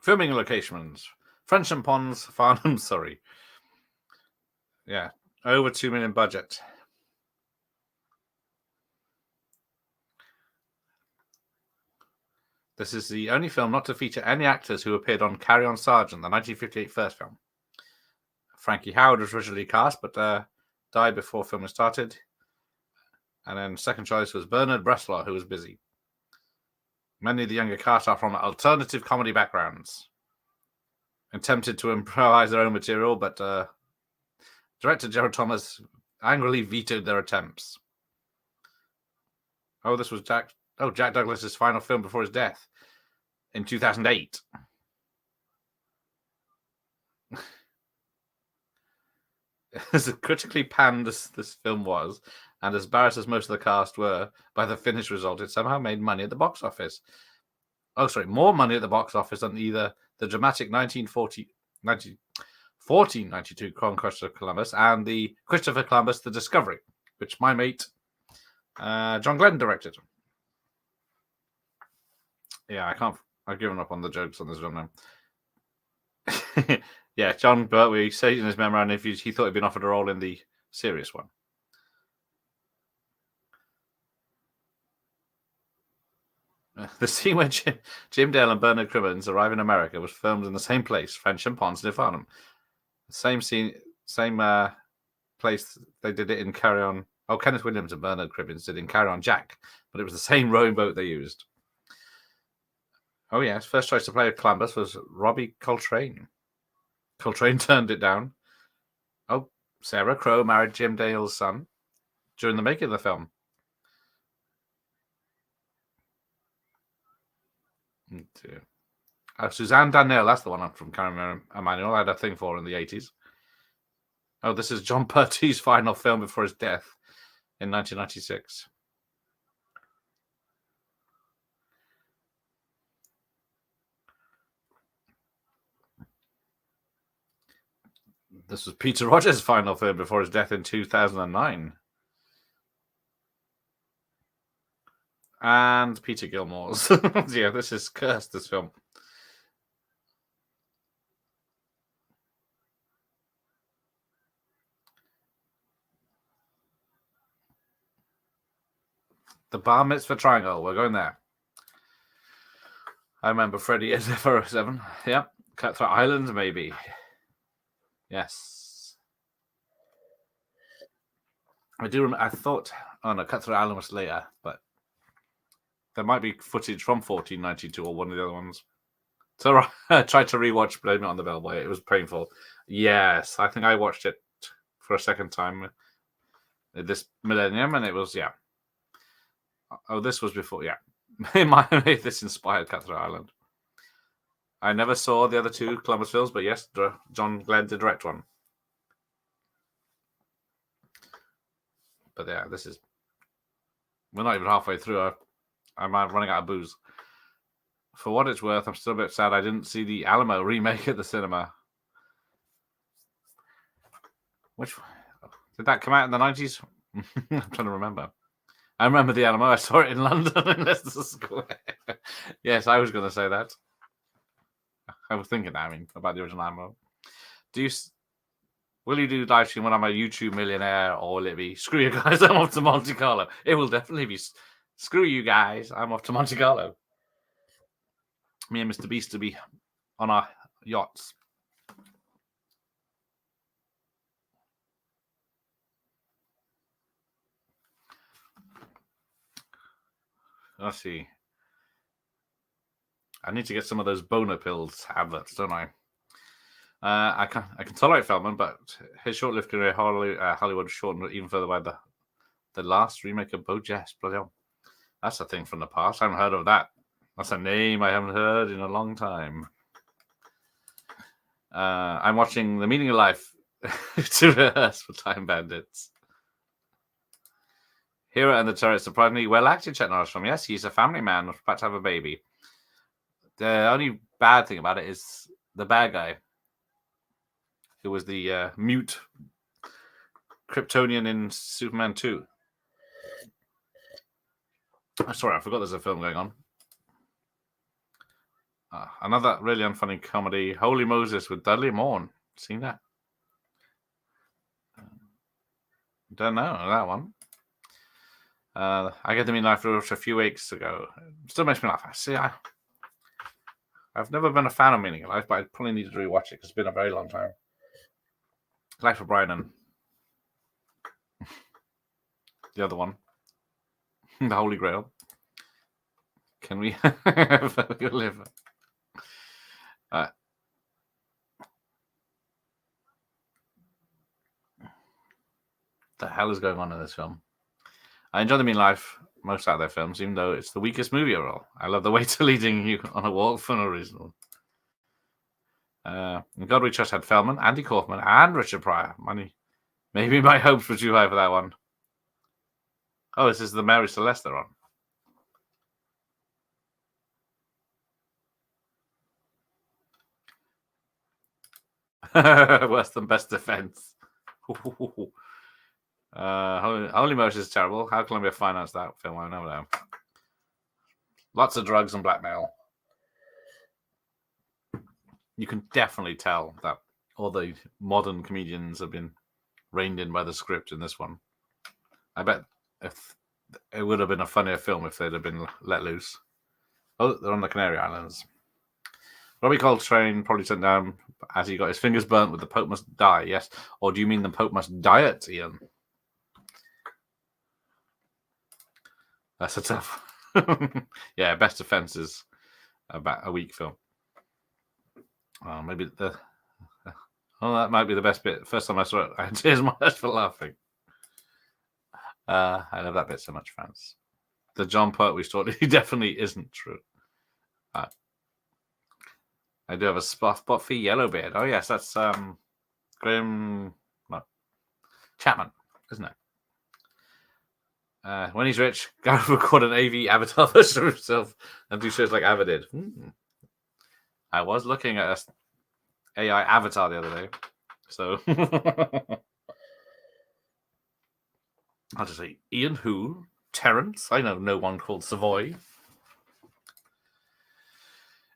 [SPEAKER 6] Filming locations: Frensham Ponds, Farnham, Surrey. Yeah, over $2 million budget. This is the only film not to feature any actors who appeared on Carry On Sergeant, the 1958 first film. Frankie Howard was originally cast, but died before filming started. And then second choice was Bernard Bresslaw, who was busy. Many of the younger cast are from alternative comedy backgrounds, attempted to improvise their own material, but director Gerald Thomas angrily vetoed their attempts. Oh, this was Jack Douglas's final film before his death in 2008. As critically panned as this film was, and as embarrassed as most of the cast were by the finished result, it somehow made money at the box office. Oh, sorry, more money at the box office than either the dramatic 1492 Conquest of Columbus and the Christopher Columbus, The Discovery, which my mate John Glenn directed. Yeah, I've given up on the jokes on this film now. Yeah, John Pertwee said in his memorandum he thought he'd been offered a role in the serious one. The scene where Jim Dale and Bernard Cribbins arrive in America was filmed in the same place, Frensham Ponds near Farnham. The same scene, same place they did it in Carry On. Oh, Kenneth Williams and Bernard Cribbins did in Carry On Jack, but it was the same rowing boat they used. Oh, yes. First choice to play Columbus was Robbie Coltrane. Coltrane turned it down. Oh, Sarah Crowe married Jim Dale's son during the making of the film. Suzanne Danielle, that's the one from Karen Emanuel I had a thing for in the 80s. Oh, this is John Pertwee's final film before his death in 1996. This was Peter Rogers' final film before his death in 2009. And Peter Gilmore's. Yeah, this is cursed, this film. The Bar Mitzvah Triangle. We're going there. I remember Freddy as F-07. Yep. Cutthroat Island, maybe. Yes. I do remember. I thought, oh no, Cutthroat Island was later, but there might be footage from 1492 or one of the other ones. So I tried to rewatch Blame It on the Bellboy. It was painful. Yes, I think I watched it for a second time this millennium, and it was, yeah. Oh, this was before, yeah. This inspired Cutthroat Island. I never saw the other two Columbus films, but yes, John Glenn did direct one. But yeah, this is... We're not even halfway through. I'm running out of booze. For what it's worth, I'm still a bit sad I didn't see the Alamo remake at the cinema. Which... Did that come out in the 90s? I'm trying to remember. I remember the Alamo. I saw it in London in Leicester Square. Yes, I was going to say that. I was thinking that, about the original Alamo. Will you do live stream when I'm a YouTube millionaire, or will it be screw you guys, I'm off to Monte Carlo? It will definitely be screw you guys, I'm off to Monte Carlo. Me and Mr. Beast to be on our yachts. Let's see. I need to get some of those boner pills adverts, don't I? I can tolerate Feldman, but his short-lived career Hollywood shortened even further by the last remake of BoJack. Bloody hell. That's a thing from the past. I haven't heard of that. That's a name I haven't heard in a long time. I'm watching The Meaning of Life to rehearse for Time Bandits. Hero and the Turret, surprisingly well acted, Chuck Norris from. Yes, he's a family man about to have a baby. The only bad thing about it is the bad guy, who was the mute Kryptonian in Superman 2. Sorry, I forgot there's a film going on. Another really unfunny comedy, Holy Moses with Dudley Moore. Seen that? Don't know that one. I get the Meaning of Life a few weeks ago. Still makes me laugh. I've never been a fan of Meaning of Life, but I probably need to rewatch it because it's been a very long time. Life of Brian and the other one, the Holy Grail. Can we live? The hell is going on in this film? I enjoy the Mean Life most out of their films, even though it's the weakest movie overall. I love the waiter leading you on a walk for no reason. In God We Trust had Feldman, Andy Kaufman, and Richard Pryor. Maybe my hopes were too high for that one. Oh, this is the Mary Celeste they're on. Worse than Best Defense. Holy Motion is terrible. How Columbia financed that film, I don't know. Lots of drugs and blackmail. You can definitely tell that all the modern comedians have been reined in by the script in this one. I bet if it would have been a funnier film if they'd have been let loose. Oh, they're on the Canary Islands. Robbie Coltrane probably sent down as he got his fingers burnt with the Pope Must Die, yes. Or do you mean the Pope Must Diet, Ian? That's a tough. Yeah, Best Defense is about a weak film. Oh, maybe the. Oh, that might be the best bit. First time I saw it, I had tears in my eyes for laughing. I love that bit so much, fans. The John Pertwee story definitely isn't true. I do have a spot for Yellowbeard. Oh yes, that's Graham Chapman, isn't it? When he's rich, go record an AV avatar version of himself and do shows like Ava did. I was looking at a AI avatar the other day, so I'll just say Ian who? Terence? I know no one called Savoy.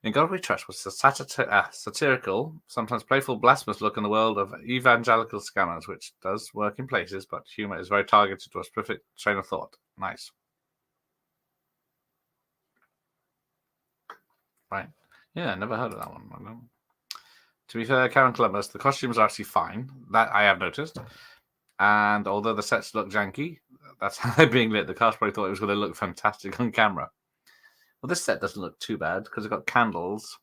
[SPEAKER 6] In God We Trust was a satirical, sometimes playful, blasphemous look in the world of evangelical scammers, which does work in places, but humor is very targeted to a specific train of thought. Nice. Right. Yeah, never heard of that one. To be fair, Karen Columbus, the costumes are actually fine. That I have noticed. And although the sets look janky, that's how they're being lit. The cast probably thought it was going to look fantastic on camera. Well, this set doesn't look too bad because it's got candles.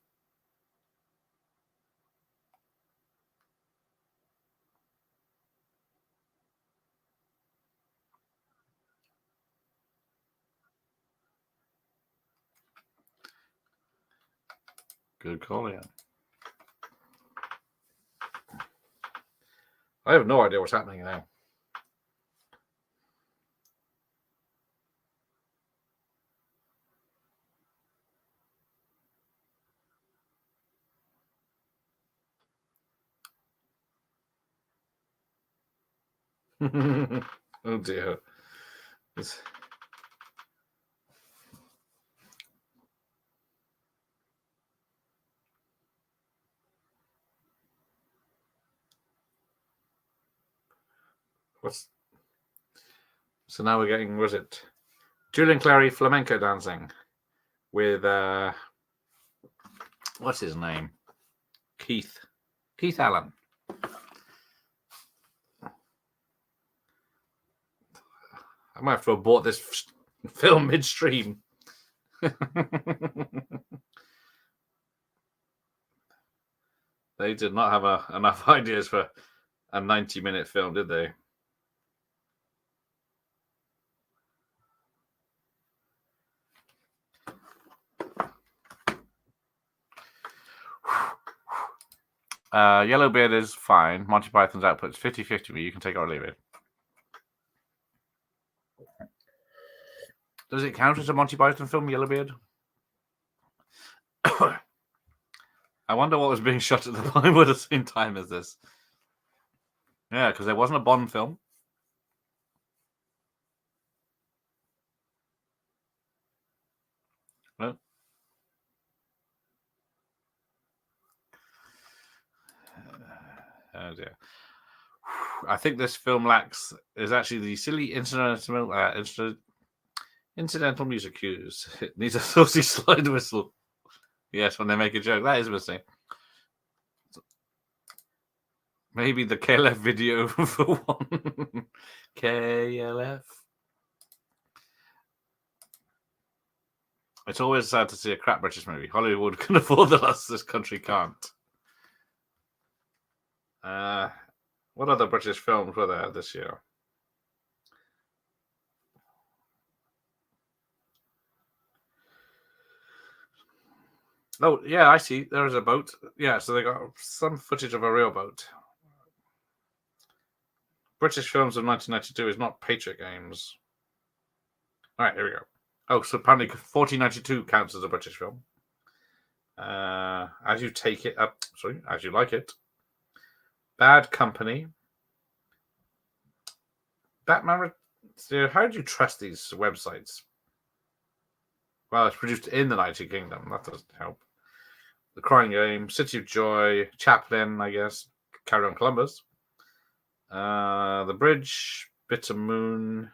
[SPEAKER 6] Good call, yeah. I have no idea what's happening now. Oh dear. So now we're getting, was it Julian Clary flamenco dancing with what's his name? Keith Allen. I might have to have bought this film midstream. They did not have enough ideas for a 90-minute film, did they? Yellowbeard is fine. Monty Python's output is 50-50, but you can take it or leave it. Does it count as a Monty Python film, Yellowbeard? I wonder what was being shot at the Pinewood at the same time as this. Yeah, because there wasn't a Bond film. No. Oh dear. I think this film is actually the silly incidental music cues. It needs a saucy slide whistle. Yes, when they make a joke. That is missing. Maybe the KLF video for one. KLF. It's always sad to see a crap British movie. Hollywood can afford the loss, this country can't. What other British films were there this year? Oh, yeah, I see. There is a boat. Yeah, so they got some footage of a real boat. British films of 1992 is not Patriot Games. All right, here we go. Oh, so apparently 1492 counts as a British film. As You Take It Up, sorry, As You Like It. Bad Company. Batman. So how do you trust these websites? Well, it's produced in the United Kingdom. That doesn't help. The Crying Game, City of Joy, Chaplin, I guess. Carry On Columbus. The Bridge, Bitter Moon,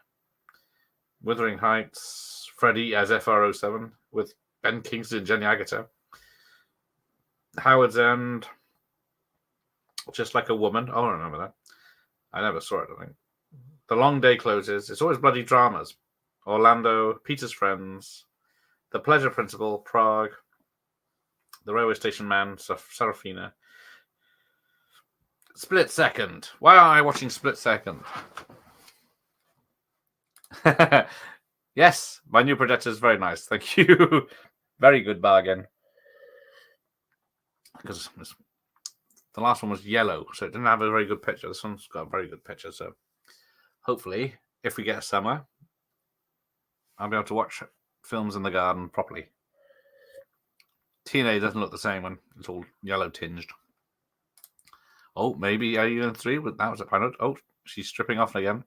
[SPEAKER 6] Wuthering Heights, Freddy as FR07 with Ben Kingston and Jenny Agutter. Howard's End, Just Like a Woman. Oh, I remember that. I never saw it, I think. The Long Day Closes. It's always bloody dramas. Orlando, Peter's Friends, The Pleasure Principle, Prague, The Railway Station Man, Serafina. Split Second. Why am I watching Split Second? Yes, my new projector is very nice. Thank you. Very good bargain. Because the last one was yellow, so it didn't have a very good picture. This one's got a very good picture. So hopefully, if we get a summer, I'll be able to watch films in the garden properly. TNA doesn't look the same when it's all yellow tinged. Oh, maybe Alien 3, but that was a pilot. Oh, she's stripping off again.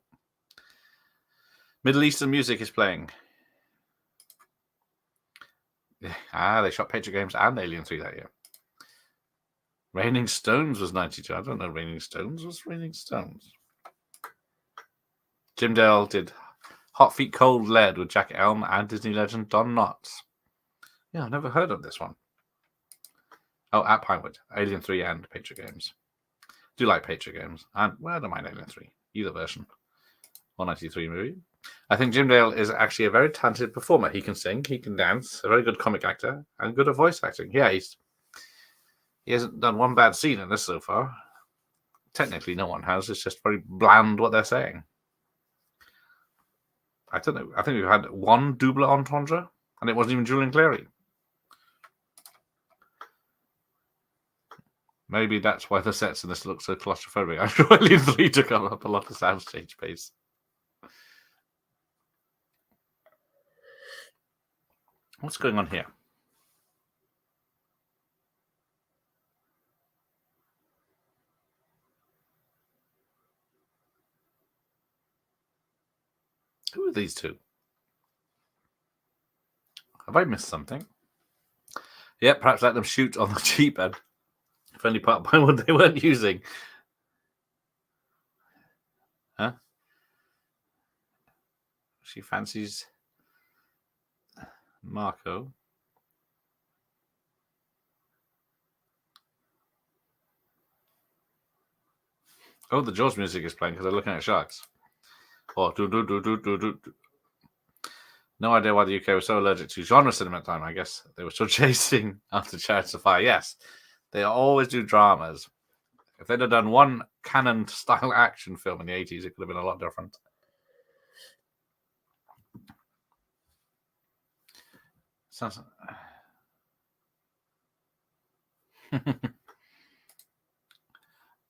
[SPEAKER 6] Middle Eastern music is playing. They shot Patriot Games and Alien 3 that year. Raining Stones was 92. I don't know Raining Stones. What's Raining Stones? Jim Dale did Hot Feet Cold Lead with Jack Elm and Disney legend Don Knotts. Yeah, I've never heard of this one. Oh, at Pinewood. Alien 3 and Patriot Games. Do like Patriot Games. And, well, I don't mind Alien 3. Either version. 193 movie. I think Jim Dale is actually a very talented performer. He can sing, he can dance, a very good comic actor, and good at voice acting. Yeah, he hasn't done one bad scene in this so far. Technically, no one has. It's just very bland what they're saying. I don't know. I think we've had one double entendre, and it wasn't even Julian Clary. Maybe that's why the sets in this look so claustrophobic. I'm sure Alien 3 took up a lot of soundstage space. What's going on here? Who are these two? Have I missed something? Yeah, perhaps let them shoot on the cheap end. If only part by one they weren't using. Huh? She fancies Marco. Oh, the Jaws music is playing because they're looking at sharks. Oh, do. No idea why the UK was so allergic to genre cinema at the time. I guess they were still chasing after Chariots of Fire. Yes, they always do dramas. If they'd have done one canon style action film in the 80s, it could have been a lot different. Sounds.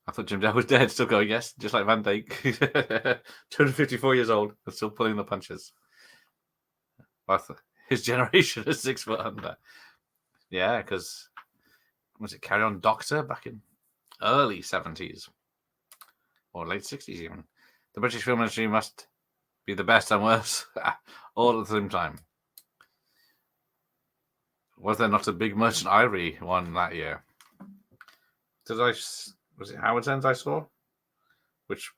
[SPEAKER 6] I thought Jim Dale was dead, still going, yes, just like Van Dyke. 254 years old and still pulling the punches. His generation is 6 foot under. Yeah, because was it Carry On Doctor back in early 70s or late 60s even? The British film industry must be the best and worst all at the same time. Was there not a big Merchant Ivory one that year? Was it Howard's End I saw? Which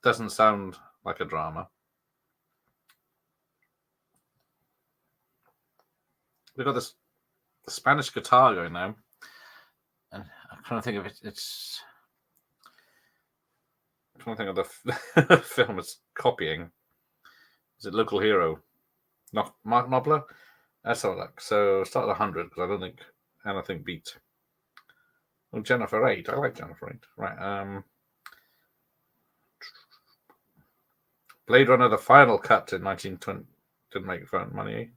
[SPEAKER 6] doesn't sound like a drama. We've got this Spanish guitar going now. And I'm trying to think of it. I'm trying to think of the film it's copying. Is it Local Hero? Not Mark Knopfler? That's all like. So start at 100 because I don't think anything beat. Oh, Jennifer 8. I like Jennifer 8. Right. Blade Runner, the final cut in 1920 didn't make fun money.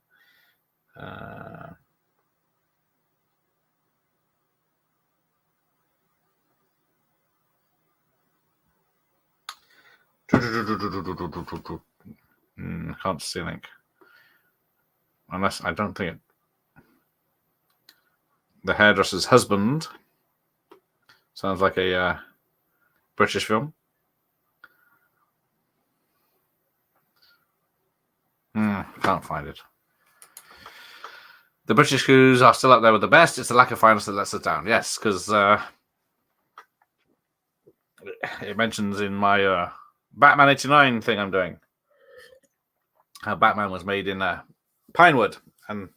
[SPEAKER 6] Can't see anything. Unless I don't think it. The Hairdresser's Husband sounds like a British film. Can't find it. The British crews are still up there with the best. It's the lack of finance that lets us down. Yes, because it mentions in my Batman 89 thing I'm doing how Batman was made in Pinewood, and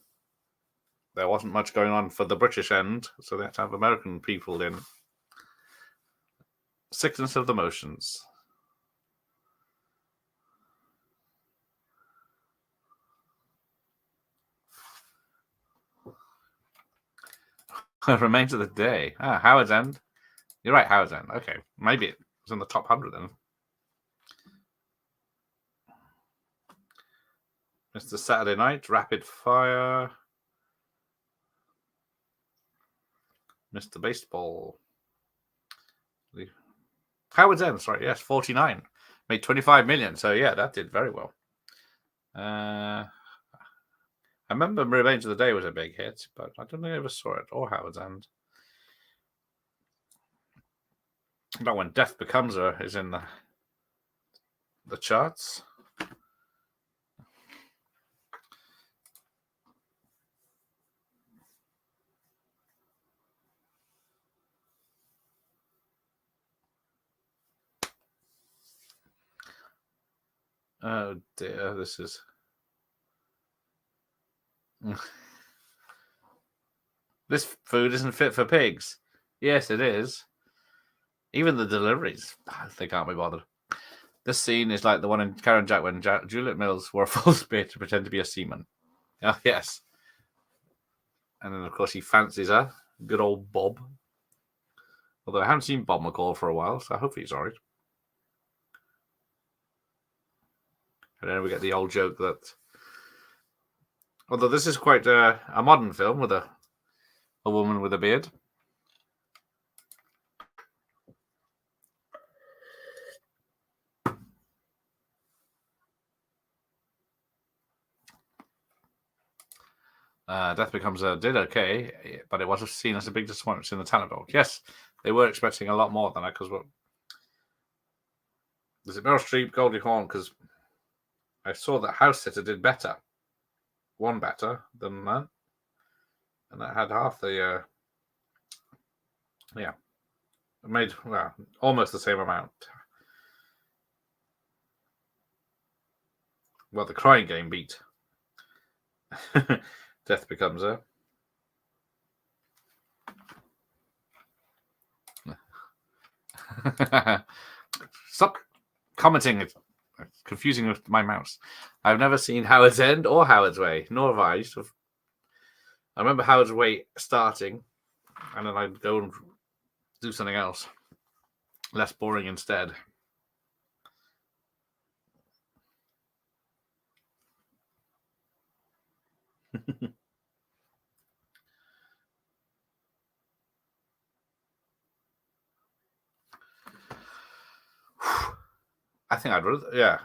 [SPEAKER 6] there wasn't much going on for the British end, so they had to have American people in. Sickness of the motions. Remains of the day. Howard's End. You're right, Howard's End. Okay, maybe it was in the top 100 then. Mr. Saturday Night, Rapid Fire. Mr. Baseball. Howard's End, sorry, yes, 49. Made 25 million, so yeah, that did very well. I remember Revenge of the Day was a big hit, but I don't think I ever saw it, or Howard's End. Not when Death Becomes Her is in the charts. Oh dear, this is... This food isn't fit for pigs. Yes, it is. Even the deliveries, they can't be bothered. This scene is like the one in Karen Jack when Juliet Mills wore a false beard to pretend to be a seaman. Oh, yes. And then, of course, he fancies her. Good old Bob. Although I haven't seen Bob McCall for a while, so I hope he's all right. And then we get the old joke that... Although this is quite a modern film with a woman with a beard. Death Becomes Her did okay, but it was seen as a big disappointment in the talent dog. Yes, they were expecting a lot more than that because is it Meryl Streep, Goldie Hawn? Because I saw that House Sitter did better, one better than that, and that had half the it made almost the same amount. Well, the Crying Game beat Death Becomes Her. Stop commenting. It's confusing with my mouse. I've never seen Howard's End or Howard's Way, nor have I. I remember Howard's Way starting, and then I'd go and do something else, less boring instead. I think I'd rather,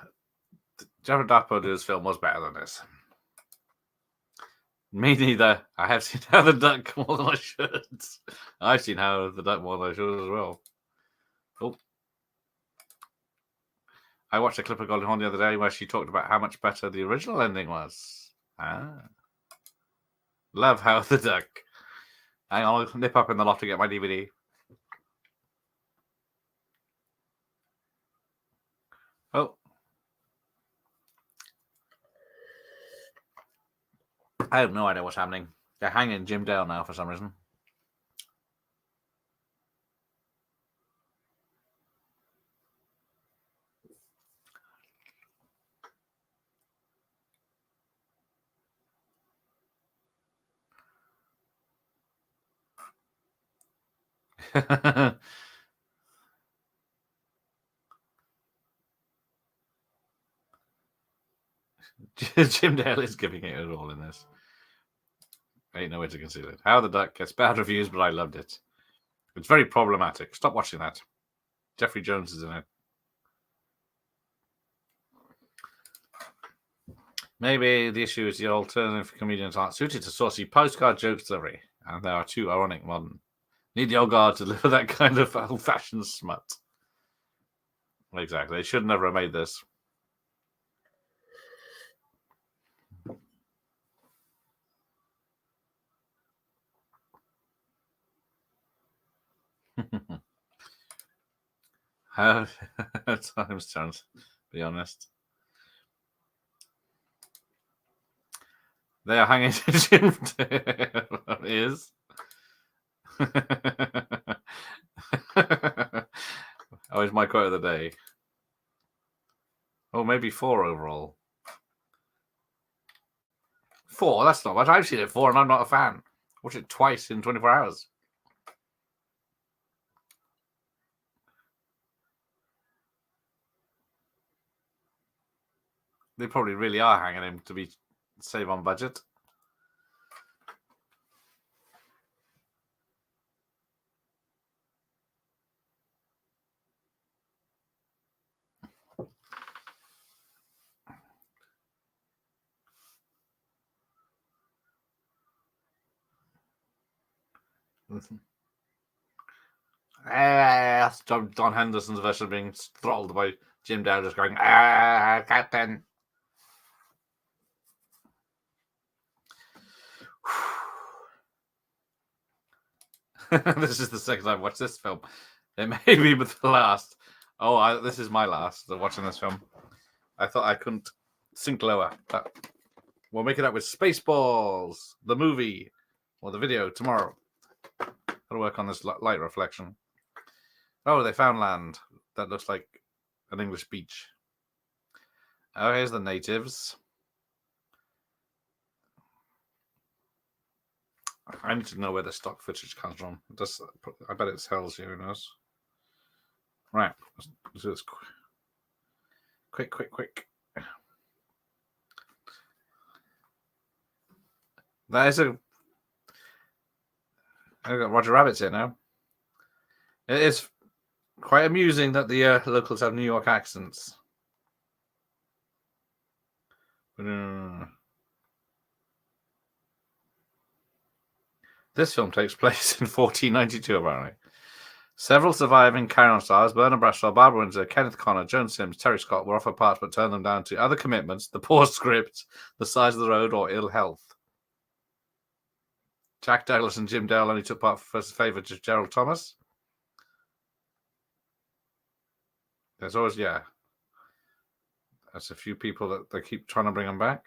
[SPEAKER 6] Jared Dapo's film was better than this. Me neither. I have seen How the Duck more than I should. I've seen How the Duck more than I should as well. Oh. I watched a clip of Goldie Hawn the other day where she talked about how much better the original ending was. Love How the Duck. Hang on, I'll nip up in the loft to get my DVD. Oh. I have no idea what's happening. They're hanging Jim Dale now for some reason. Jim Dale is giving it a all in this. Ain't no way to conceal it. How the Duck gets bad reviews, but I loved it. It's very problematic. Stop watching that. Jeffrey Jones is in it. Maybe the issue is the alternative comedians aren't suited to saucy postcard joke delivery, and they are too ironic modern. Need the old guard to deliver that kind of old-fashioned smut. Exactly. They should never have made this. How times turns, be honest. They are hanging to Jim is. Oh, it's my quote of the day. Oh, maybe 4 overall. 4? That's not much. I've seen it 4 and I'm not a fan. Watched it twice in 24 hours. They probably really are hanging him to save on budget. That's Don Henderson's version of being throttled by Jim Dale just going, Captain. This is the second I've watched this film. It may be the last. Oh, this is my last of watching this film. I thought I couldn't sink lower, but we'll make it up with Spaceballs, the movie, or the video tomorrow. Gotta work on this light reflection. Oh, they found land. That looks like an English beach. Oh, here's the natives. I need to know where the stock footage comes from. I bet it tells you, who knows. Right, let's do this quick. That is I've got Roger Rabbit's here now. It is quite amusing that the locals have New York accents. This film takes place in 1492, apparently. Several surviving Carry-On stars, Bernard Bradshaw, Barbara Windsor, Kenneth Connor, Joan Sims, Terry Scott, were offered parts but turned them down to other commitments, the poor script, the size of the road, or ill health. Jack Douglas and Jim Dale only took part for first favour to Gerald Thomas. There's always, there's a few people that they keep trying to bring them back.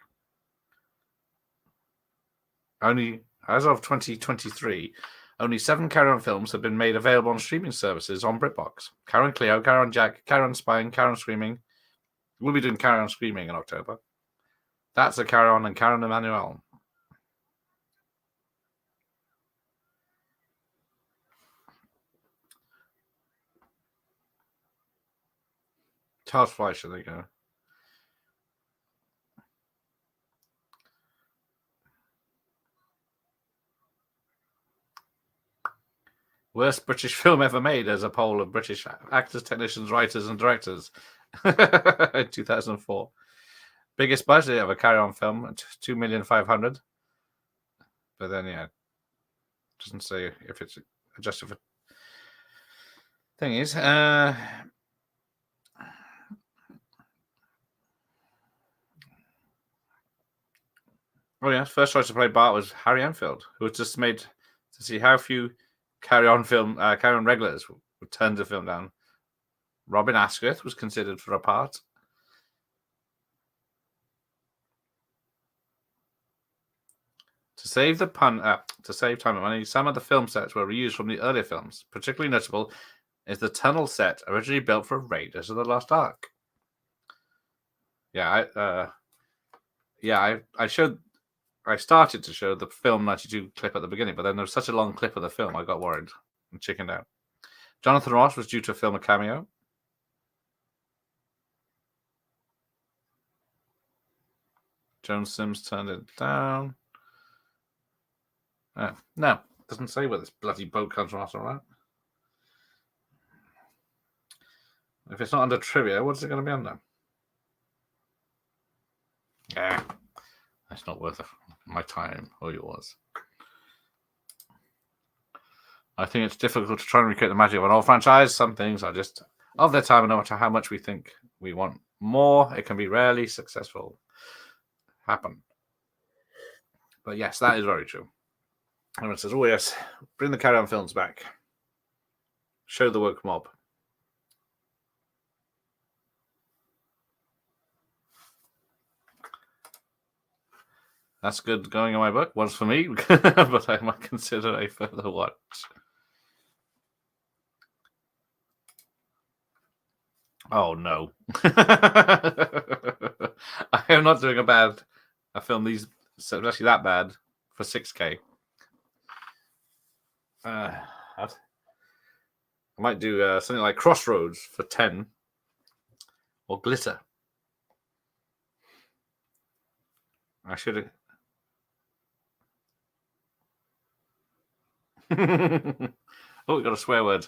[SPEAKER 6] Only, as of 2023, only 7 Carry-On films have been made available on streaming services on BritBox. Carry-On Cleo, Carry-On Jack, Carry-On Spine, Carry-On Screaming. We'll be doing Carry-On Screaming in October. That's a Carry-On and Carry-On Emmanuel. Charles Fleischer, there you go. Worst British film ever made as a poll of British actors, technicians, writers, and directors in 2004. Biggest budget of a Carry-On film, 2,500,000. But then, doesn't say if it's adjusted for. Thing is, first choice to play Bart was Harry Enfield, who was just made to see how few Carry-On regulars would turn the film down. Robin Asquith was considered for a part. To save time and money, some of the film sets were reused from the earlier films. Particularly notable is the tunnel set originally built for Raiders of the Lost Ark. Yeah, I started to show the film 92 clip at the beginning, but then there was such a long clip of the film, I got worried and chickened out. Jonathan Ross was due to film a cameo. Joan Sims turned it down. No, doesn't say where this bloody boat comes from after all that. If it's not under trivia, what's it going to be under? Yeah, that's not worth my time or yours. I think it's difficult to try and recreate the magic of an old franchise. Some things are just of their time, and no matter how much we think we want more, it can be rarely successful. Happen. But yes, that is very true. Everyone says, oh yes, bring the Carry On films back. Show the woke mob. That's good going in my book. Once for me, but I might consider a further watch. Oh no. I am not doing a film these, especially that bad, for 6K. I might do something like Crossroads for 10, or Glitter. I should have. Oh, we got a swear word.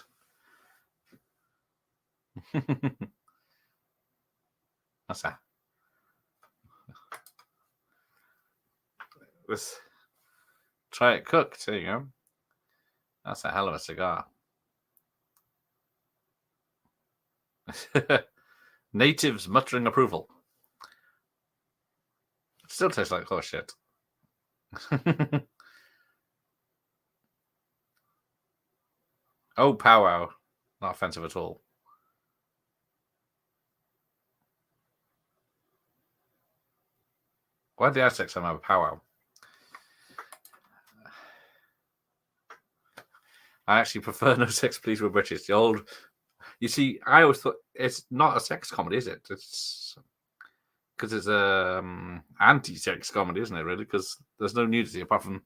[SPEAKER 6] That's that. Let's try it cooked. There you go. That's a hell of a cigar. Natives muttering approval. It still tastes like horse shit. Oh, powwow. Not offensive at all. Why did the Aztecs have a powwow? I actually prefer No Sex Please We're British. The old... You see, I always thought it's not a sex comedy, is it? It's because it's a anti-sex comedy, isn't it? Really, because there's no nudity apart from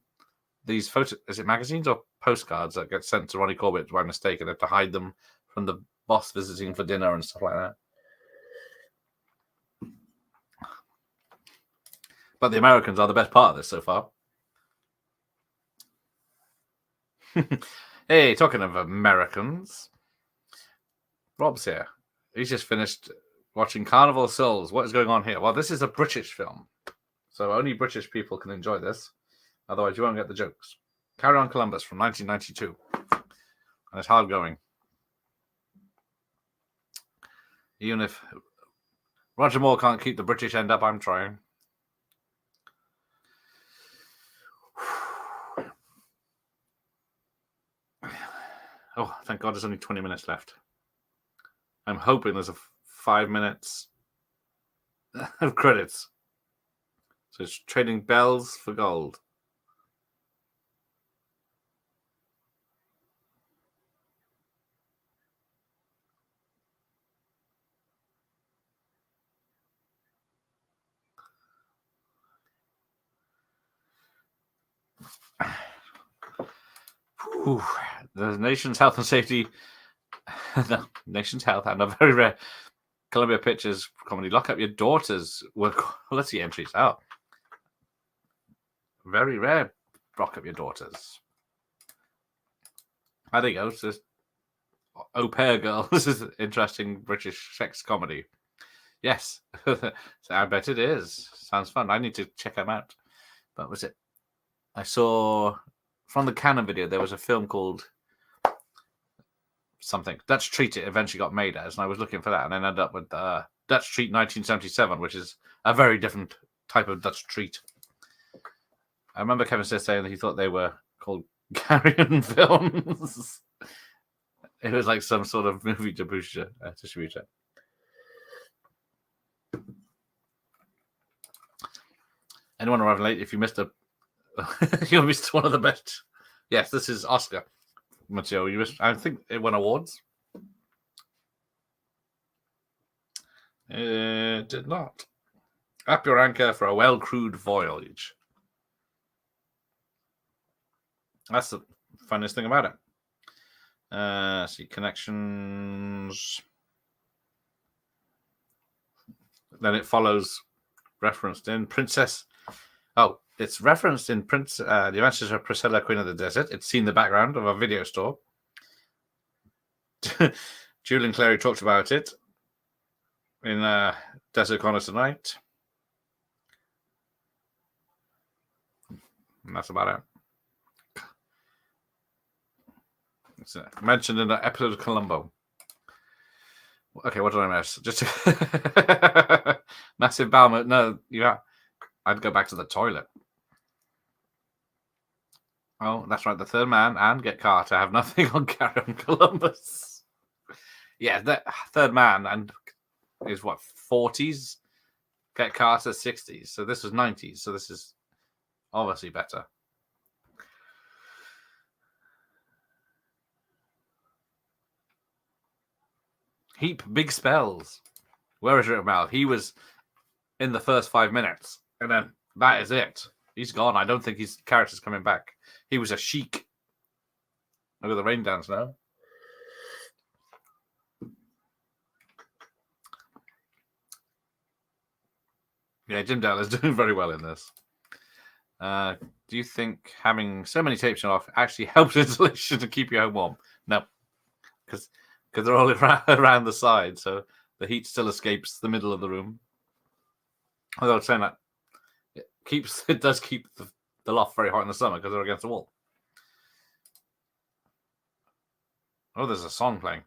[SPEAKER 6] these photos. Is it magazines or postcards that get sent to Ronnie Corbett by mistake, and they have to hide them from the boss visiting for dinner and stuff like that? But the Americans are the best part of this so far. Hey, talking of Americans, Rob's here. He's just finished watching Carnival of Souls. What is going on here? Well, this is a British film, so only British people can enjoy this. Otherwise, you won't get the jokes. Carry On Columbus from 1992. And it's hard going. Even if Roger Moore can't keep the British end up, I'm trying. Oh, thank God there's only 20 minutes left. I'm hoping there's a 5 minutes of credits. So it's trading bells for gold. Whew. The nation's health and safety, the nation's health, and a very rare Columbia Pictures comedy. Lock Up Your Daughters were quality entries. Oh, very rare. Lock Up Your Daughters. There you go. It's just Au Pair Girl. This is interesting British sex comedy. Yes, I bet it is. Sounds fun. I need to check them out. But was it? I saw from the Canon video there was a film called something Dutch Treat. It eventually got made as, and I was looking for that, and then ended up with Dutch Treat 1977, which is a very different type of Dutch Treat. I remember Kevin Smith saying that he thought they were called Carrion films. It was like some sort of movie distributor. Anyone arriving late, if you missed You'll be one of the best. Yes, this is Oscar material. I think it won awards. It did not. Up your anchor for a well-crewed voyage. That's the funniest thing about it. See, connections. Then it follows referenced in Princess. Oh, it's referenced in The Adventures of Priscilla, Queen of the Desert. It's seen the background of a video store. Julian Clary talked about it in Desert Corner Tonight. And that's about it. It's mentioned in an episode of Columbo. Okay, what did I miss? Just massive bowel. No, yeah, I'd go back to the toilet. Oh, that's right. The Third Man and Get Carter have nothing on Carry On Columbus. Yeah, the Third Man and is what 40s. Get Carter 60s. So this was 90s. So this is obviously better. Heap big spells. Where is your mouth? He was in the first 5 minutes, and then that is it. He's gone. I don't think his character's coming back. He was a sheik. Look at the rain dance now. Yeah, Jim Dale is doing very well in this. Do you think having so many tapes off actually helps insulation to keep you home warm? No, because they're all around the side, so the heat still escapes the middle of the room. Although I was saying that it does keep the loft very hot in the summer because they're against the wall. Oh, there's a song playing.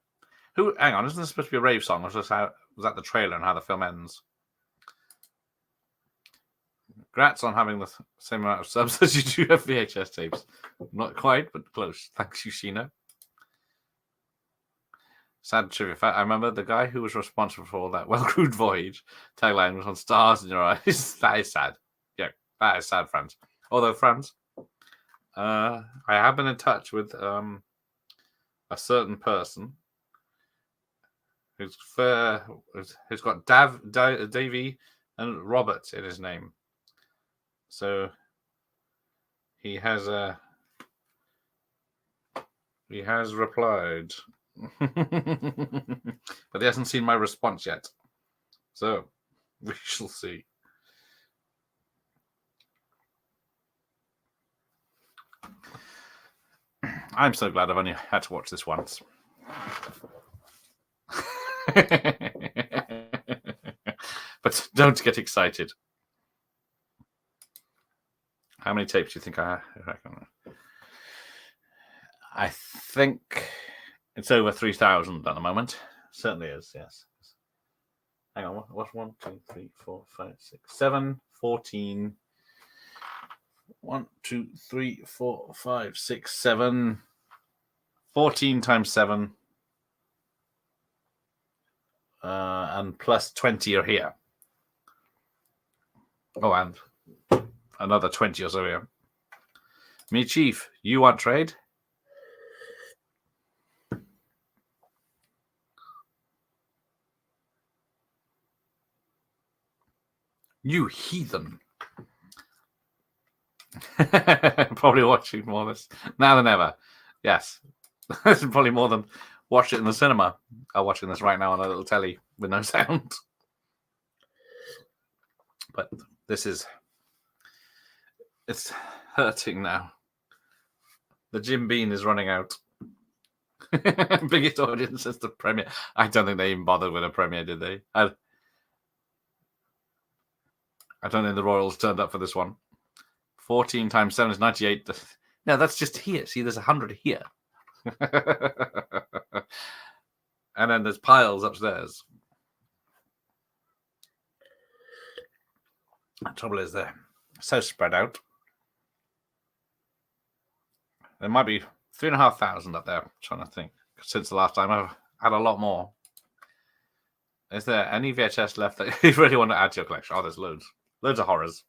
[SPEAKER 6] Hang on, isn't this supposed to be a rave song? Or was that the trailer and how the film ends? Congrats on having the same amount of subs as you do have VHS tapes. Not quite, but close. Thanks, Yushino. Sad trivia fact. I remember the guy who was responsible for all that well-crewed voyage tagline was on Stars in Your Eyes. That is sad. Yeah, that is sad, friends. Although, friends, I have been in touch with a certain person who's got Davy and Robert in his name. So he has replied. But he hasn't seen my response yet. So we shall see. I'm so glad I've only had to watch this once. But don't get excited. How many tapes do you think I reckon? I think it's over 3,000 at the moment. Certainly is, yes. Hang on, what's 1, 2, 3, 4, 5, 6, 7, 14. 1, 2, 3, 4, 5, 6, 7. 14 times 7. And plus 20 are here. Oh, and another 20 or so here. Me, Chief, you want trade? You heathen. Probably watching more of this now than ever. Yes. This is probably more than watch it in the cinema. I'm watching this right now on a little telly with no sound. But this is... It's hurting now. The Jim Beam is running out. Biggest audience since the premiere. I don't think they even bothered with a premiere, did they? I don't think the Royals turned up for this one. 14 times 7 is 98. No, that's just here. See, there's 100 here. And then there's piles upstairs. The trouble is they're so spread out. There might be 3,500 up there. I'm trying to think. Since the last time, I've had a lot more. Is there any VHS left that you really want to add to your collection? Oh, there's loads. Loads of horrors.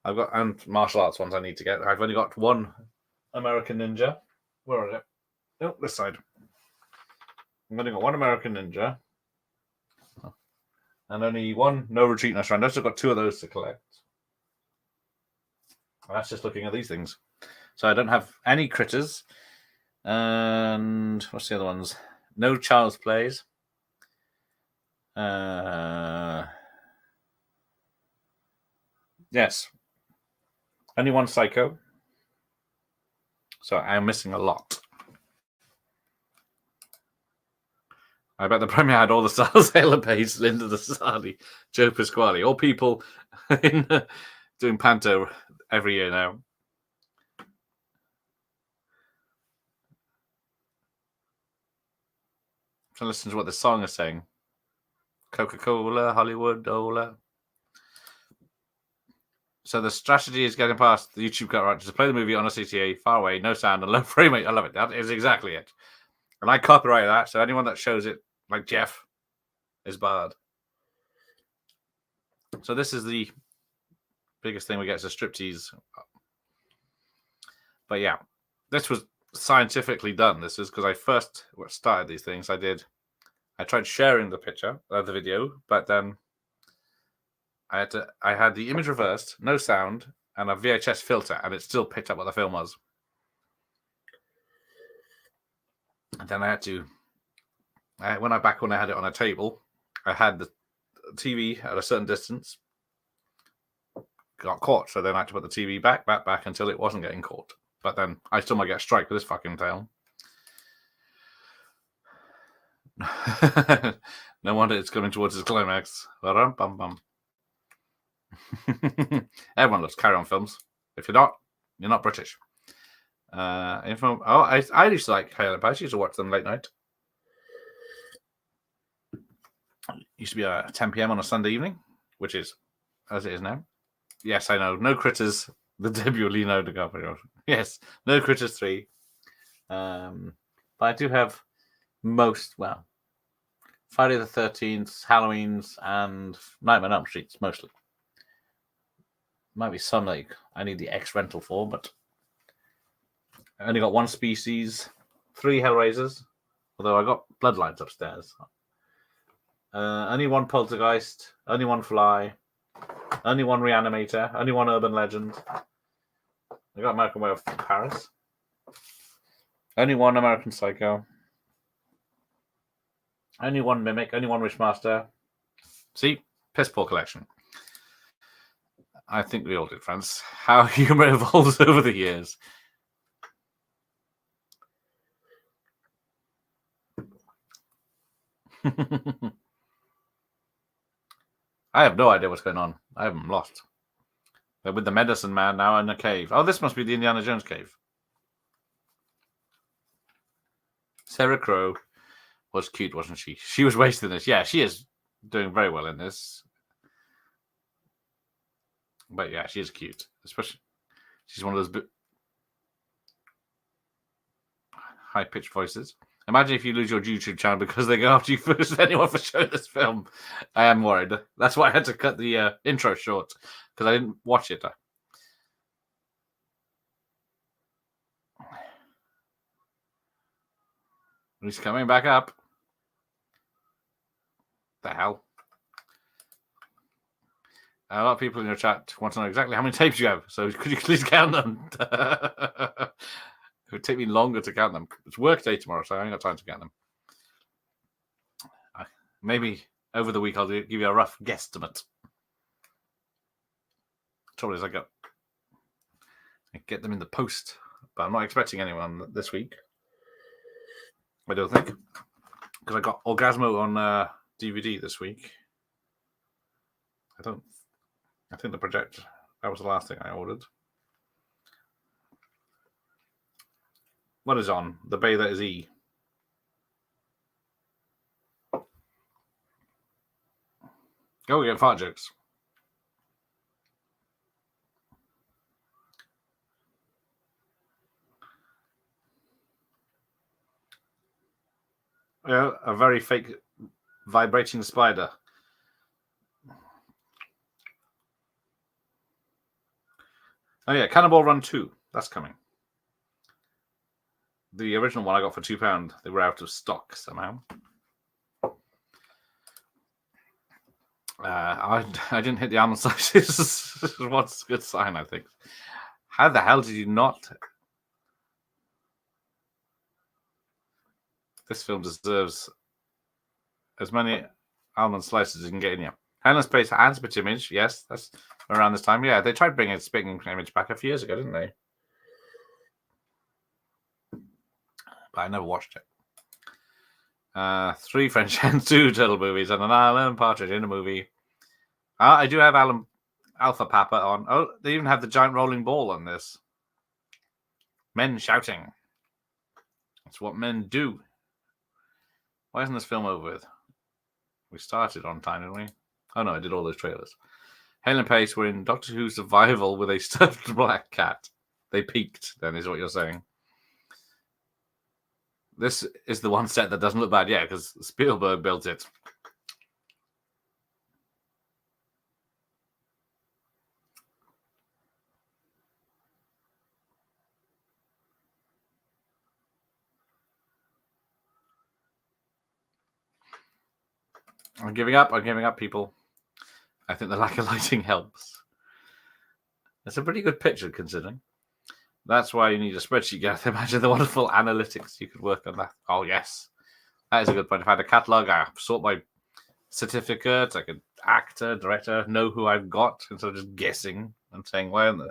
[SPEAKER 6] I've got and martial arts ones I need to get. I've only got one American Ninja. Where is it? Oh, this side. I've only got one American Ninja. And only one No Retreat, No Surrender. So I've got two of those to collect. That's just looking at these things. So I don't have any critters. And what's the other ones? No Child's Plays. Yes. Only one Psycho. So I'm missing a lot. I bet the premiere had all the stars, Sailor Page, Linda the Sardi, Joe Pasquale, all people in, doing panto every year now. I'm trying to listen to what the song is saying. Coca-Cola, Hollywood, Ola. So the strategy is getting past the YouTube cut right to play the movie on a CTA, far away, no sound, and low frame rate. I love it. That is exactly it. And I copyright that, so anyone that shows it, like Jeff, is barred. So this is the biggest thing we get is a striptease. But yeah, this was scientifically done. This is because I first started these things. I tried sharing the picture of the video, but then I had the image reversed, no sound, and a VHS filter, and it still picked up what the film was. And then I had to, when I had it on a table, I had the TV at a certain distance, got caught. So then I had to put the TV back until it wasn't getting caught. But then I still might get a strike with this fucking tail. No wonder it's coming towards its climax. Bum. Everyone loves Carry On films. If you're not British. I used to like Hale & Page. I used to watch them late night. Used to be at 10 p.m. on a Sunday evening, which is as it is now. Yes, I know. No Critters. The debut Leonardo DiCaprio. Yes, No Critters 3. But I do have Friday the 13th, Halloween's, and Nightmare on Elm Street, mostly. Might be some like I need the X rental for, but I only got one Species, 3 Hellraisers, although I got Bloodlines upstairs. Only one Poltergeist, only one Fly, only one Reanimator, only one Urban Legend. I got American Way of Paris. Only one American Psycho. Only one Mimic, only one Wishmaster. See? Piss poor collection. I think we all did, friends. How humor evolves over the years. I have no idea what's going on. I am lost. They're with the medicine man now in a cave. Oh, this must be the Indiana Jones cave. Sarah Crowe was cute, wasn't she? She was wasted in this. Yeah, she is doing very well in this. But yeah, she is cute. Especially, she's one of those high-pitched voices. Imagine if you lose your YouTube channel because they go after you first anyone for showing this film. I am worried. That's why I had to cut the intro short, because I didn't watch it. He's coming back up. The hell? A lot of people in your chat want to know exactly how many tapes you have. So could you please count them? It would take me longer to count them. It's work day tomorrow, so I ain't got time to count them. Maybe over the week I'll give you a rough guesstimate. Trouble is I get them in the post, but I'm not expecting anyone this week. I don't think, because I got Orgasmo on DVD this week. I think the project, that was the last thing I ordered. What is on? The Bay That Is E. Go get fart jokes. Yeah, a very fake vibrating spider. Oh yeah, Cannonball Run 2. That's coming. The original one I got for £2. They were out of stock somehow. I didn't hit the almond slices. What's a good sign, I think. How the hell did you not? This film deserves as many almond slices as you can get in here. Helen Space and Spit Image. Yes, that's around this time. Yeah, they tried bringing Spit Image back a few years ago, didn't they? But I never watched it. 3 French and 2 turtle movies and an Alan Partridge in a movie. I do have Alpha Papa on. Oh, they even have the giant rolling ball on this. Men shouting. That's what men do. Why isn't this film over with? We started on time, didn't we? Oh no, I did all those trailers. Helen and Pace were in Doctor Who Survival with a stuffed black cat. They peaked, then, is what you're saying. This is the one set that doesn't look bad yet, because Spielberg built it. I'm giving up, people. I think the lack of lighting helps. It's a pretty good picture, considering. That's why you need a spreadsheet, Gareth. Imagine the wonderful analytics you could work on that. Oh, yes. That is a good point. If I had a catalogue, I sort by certificate, I could actor, director, know who I've got instead of just guessing and saying, where in the...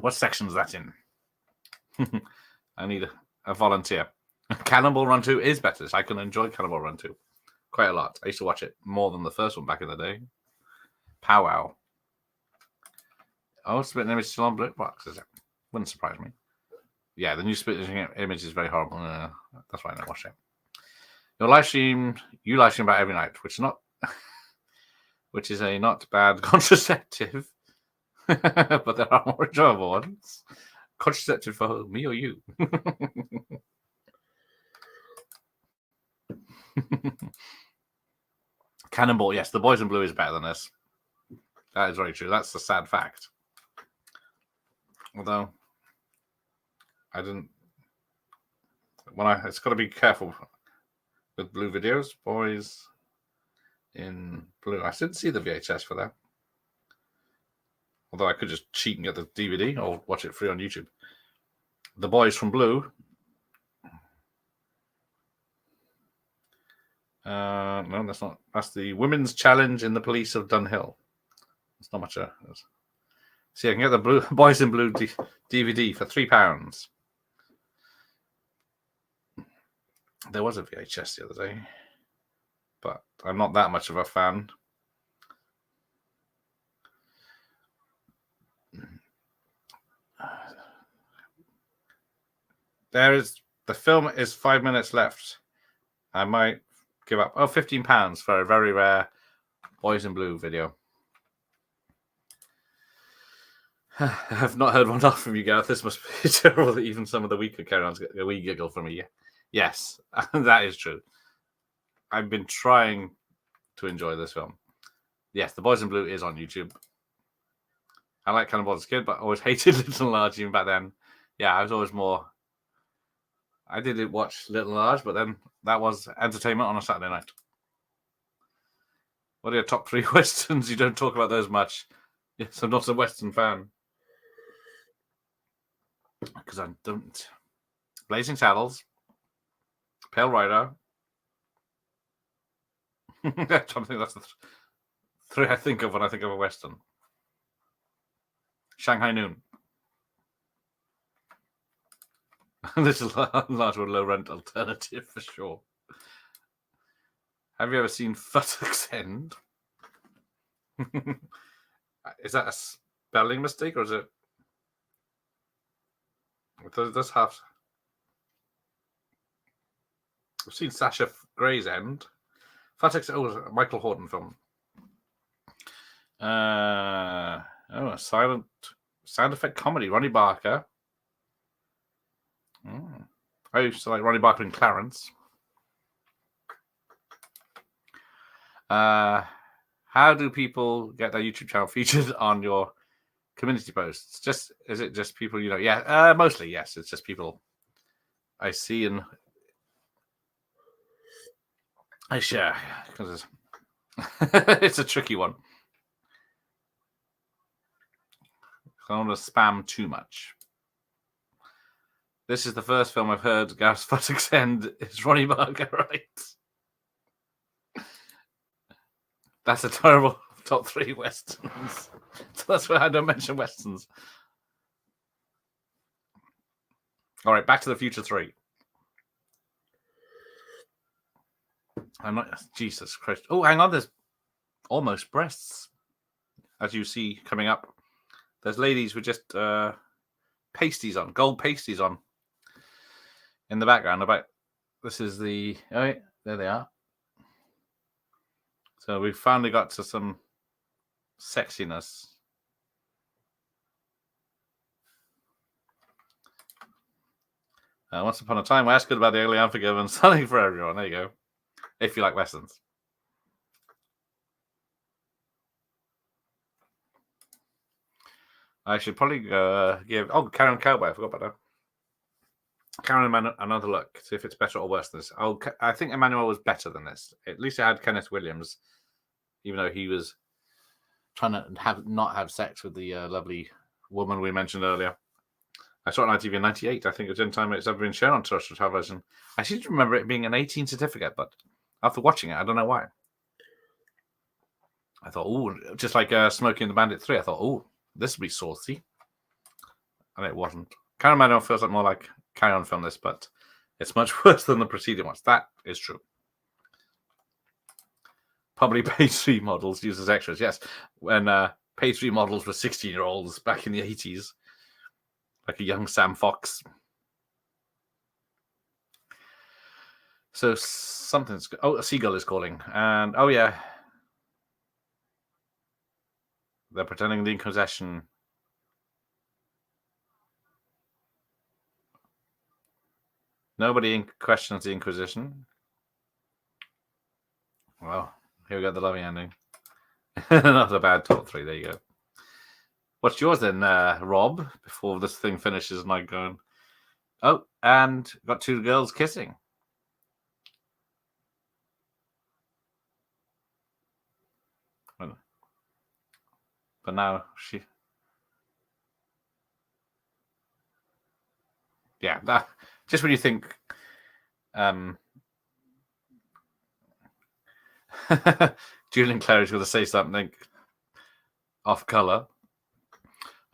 [SPEAKER 6] What section is that in? I need a volunteer. Cannonball Run 2 is better. I can enjoy Cannonball Run 2 quite a lot. I used to watch it more than the first one back in the day. Powwow. Oh, Spit Image still on BritBox, is it? Wouldn't surprise me. Yeah, the new Spit Image is very horrible. That's why I don't watch it. You live stream about every night, which is a not bad contraceptive, but there are more enjoyable ones. Contraceptive for me or you? Cannonball, yes, The Boys in Blue is better than this. That is very true. That's the sad fact. Although I didn't. It's got to be careful with blue videos. Boys in Blue. I didn't see the VHS for that. Although I could just cheat and get the DVD or watch it free on YouTube. The Boys from Blue. No, that's not. That's the Women's Challenge in the Police of Dunhill. It's not much. See, I can get the Boys in Blue DVD for £3. There was a VHS the other day, but I'm not that much of a fan. The film is 5 minutes left. I might give up. Oh, £15 for a very rare Boys in Blue video. I've not heard one off from you, Gareth. This must be terrible that even some of the weaker carry-ons get a wee giggle from me. Yes, that is true. I've been trying to enjoy this film. Yes, The Boys in Blue is on YouTube. I like Cannonball as a kid, but I always hated Little and Large even back then. Yeah, I was always more... I did watch Little and Large, but then that was entertainment on a Saturday night. What are your top 3 Westerns? You don't talk about those much. Yes, I'm not a Western fan. Because I don't... Blazing Saddles. Pale Rider. I'm trying to think that's the 3 I think of when I think of a Western. Shanghai Noon. This is a large or low rent alternative for sure. Have you ever seen Futtock's End? Is that a spelling mistake or is it? Does have. I've seen Sasha Gray's End. Futtock's Michael Horton film. A silent sound effect comedy. Ronnie Barker. I used to like Ronnie Barker and Clarence. How do people get their YouTube channel featured on your community posts. Is it just people, Yeah, mostly, yes. It's just people I see and I share, because it's a tricky one. I don't want to spam too much. This is the first film I've heard Gareth Buttocks end is Ronnie Barker, right? That's a terrible top 3 westerns. So that's why I don't mention westerns. All right, Back to the Future 3. I'm not. Jesus Christ. Oh, hang on. There's almost breasts, as you see coming up. There's ladies with just pasties on, gold pasties on, in the background. This is the. Oh, yeah, there they are. So we've finally got to some sexiness. Once upon a time, I asked good about the ugly, unforgiven, something for everyone. There you go. If you like westerns. I should probably give. Oh, Karen Cowboy. I forgot about that. Karen, another look. See if it's better or worse than this. I think Emmanuel was better than this. At least it had Kenneth Williams, even though he was trying to not have sex with the lovely woman we mentioned earlier. I saw it on ITV in '98. I think it's the only time it's ever been shown on terrestrial television. I seem to remember it being an 18 certificate, but after watching it, I don't know why. I thought, oh, just like Smokey and the Bandit 3, I thought, oh, this would be saucy. And it wasn't. Karen Manuel feels like more like Carry On film this, but it's much worse than the preceding ones. That is true. Probably page 3 models used as extras. Yes, when page 3 models were 16-year-olds back in the 80s. Like a young Sam Fox. So something's... Oh, a seagull is calling. And, oh yeah. They're pretending the Inquisition... Nobody questions the Inquisition. Well, here we go, the loving ending. Not a bad top 3, there you go. What's yours then, Rob, before this thing finishes and I go... Oh, and got 2 girls kissing. But now she... Yeah, that, just when you think... Julian Clary's going to say something off color.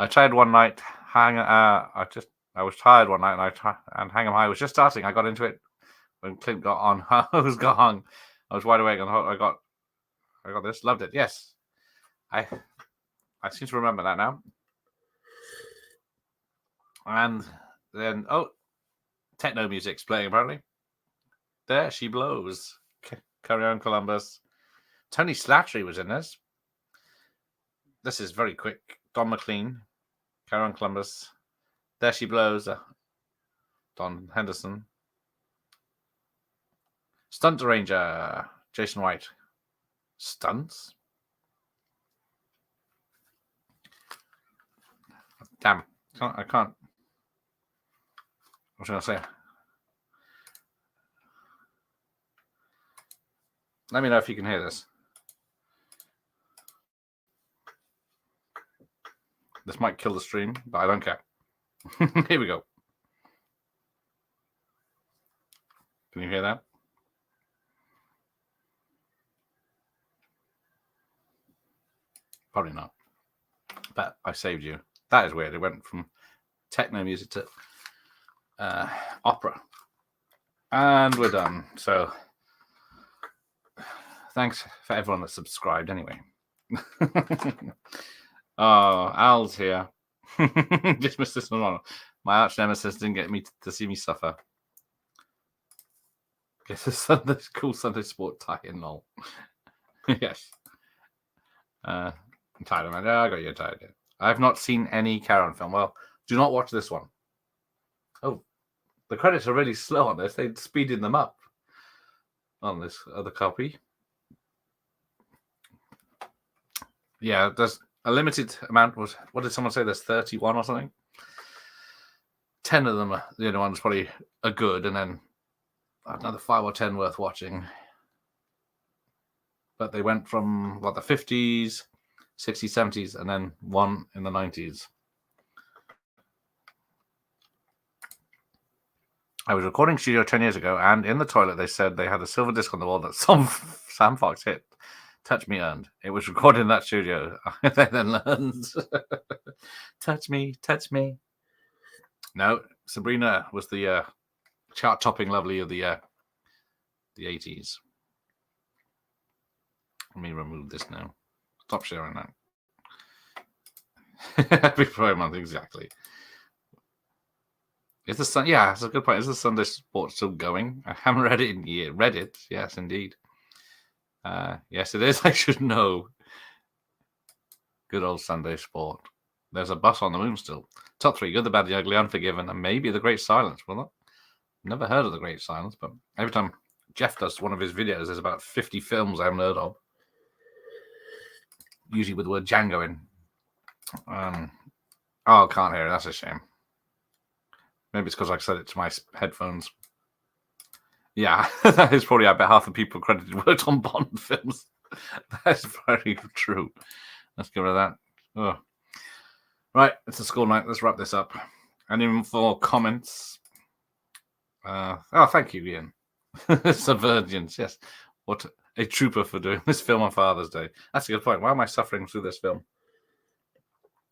[SPEAKER 6] I tried one night. I was tired one night, and Hang 'em High was just starting. I got into it when Clint got on. I was gone. I was wide awake, and I got this. Loved it. Yes, I seem to remember that now. And then techno music's playing apparently. There she blows. Carry On Columbus. Tony Slattery was in this. This is very quick. Don McLean, Carry On Columbus. There she blows. Don Henderson. Stunt Ranger, Jason White. Stunts? Damn. I can't. What was I going to say? Let me know if you can hear this. This might kill the stream, but I don't care. Here we go. Can you hear that? Probably not. But I saved you. That is weird. It went from techno music to opera. And we're done. So thanks for everyone that subscribed anyway. Oh, Al's here. Just missed this one on. My arch nemesis didn't get me to see me suffer. Guess a Sunday, cool Sunday sport tie-in, lol. Yes. I'm tired, man. I got you tired. I've not seen any Karen film. Well, do not watch this one. Oh, the credits are really slow on this. They speeded them up on this other copy. Yeah, there's a limited amount. What did someone say? There's 31 or something. 10 of them, the only ones probably are good, and then another 5 or 10 worth watching. But they went from the 50s, 60s, 70s, and then one in the 90s. I was recording studio 10 years ago, and in the toilet they said they had a silver disc on the wall that Sam Fox hit. Touch Me earned. It was recorded in that studio. They then learned. Touch me, touch me. No, Sabrina was the chart-topping lovely of the 80s. Let me remove this now. Stop sharing that. Happy Pride Month, exactly. Is the sun? Yeah, that's a good point. Is the Sunday Sport still going? I haven't read it in years. Read it? Yes, indeed. Yes, it is. I should know. Good old Sunday Sport. There's a bus on the moon still. Top 3: Good, the Bad, the Ugly, Unforgiven, and maybe The Great Silence. Well, never heard of The Great Silence, but every time Jeff does one of his videos, there's about 50 films I haven't heard of. Usually with the word Django in. Oh, I can't hear it. That's a shame. Maybe it's because I said it to my headphones. Yeah, that is probably, I bet, half the people credited worked on Bond films. That's very true. Let's get rid of that. Oh. Right, it's a school night. Let's wrap this up. Any more comments? Thank you, Ian. Subvergence, yes. What a trooper for doing this film on Father's Day. That's a good point. Why am I suffering through this film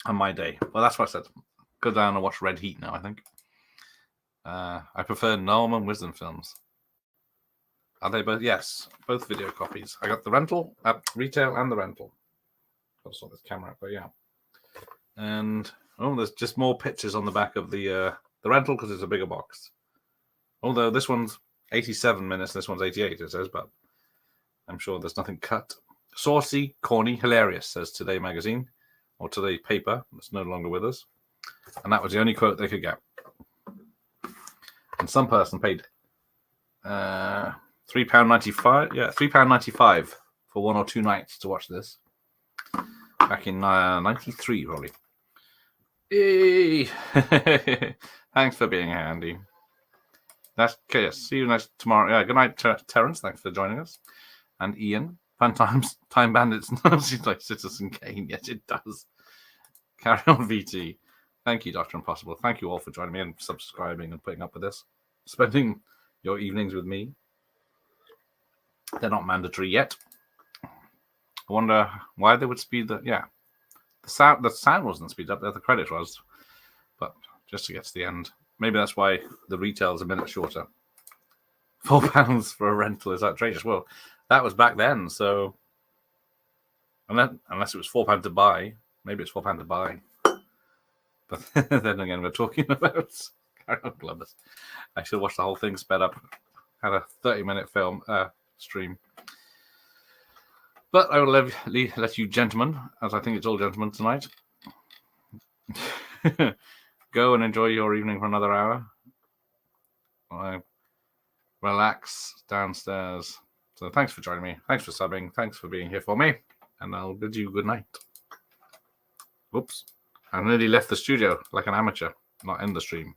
[SPEAKER 6] on my day? Well, that's what I said. Go down and watch Red Heat now, I think. I prefer Norman Wisdom films. Are they both? Yes, both video copies. I got the rental, retail, and the rental. I'll sort this camera out, but yeah. And there's just more pictures on the back of the rental because it's a bigger box. Although this one's 87 minutes, this one's 88, it says, but I'm sure there's nothing cut. Saucy, corny, hilarious, says Today Magazine, or Today Paper. That's no longer with us. And that was the only quote they could get. And some person paid £3.95. Yeah, £3.95 for 1 or 2 nights to watch this. Back in 93, probably. Hey! Thanks for being here, Andy. That's okay. See you next tomorrow. Yeah, good night, Terence. Thanks for joining us. And Ian. Fun times. Time Bandits. No, seems like Citizen Kane. Yes, it does. Carry on, VT. Thank you, Dr. Impossible. Thank you all for joining me and subscribing and putting up with this. Spending your evenings with me. They're not mandatory yet. I wonder why they would speed the... Yeah. The sound wasn't speed up. The credit was. But just to get to the end. Maybe that's why the retail is a minute shorter. £4 for a rental is outrageous. Well, that was back then, so... Unless it was £4 to buy. Maybe it's £4 to buy. But then again, we're talking about Carry On Columbus. I should watch the whole thing sped up. Had a 30-minute film stream. But I will let you gentlemen, as I think it's all gentlemen tonight, go and enjoy your evening for another hour. I relax downstairs. So thanks for joining me. Thanks for subbing. Thanks for being here for me. And I'll bid you good night. Whoops. I nearly left the studio like an amateur, not in the stream.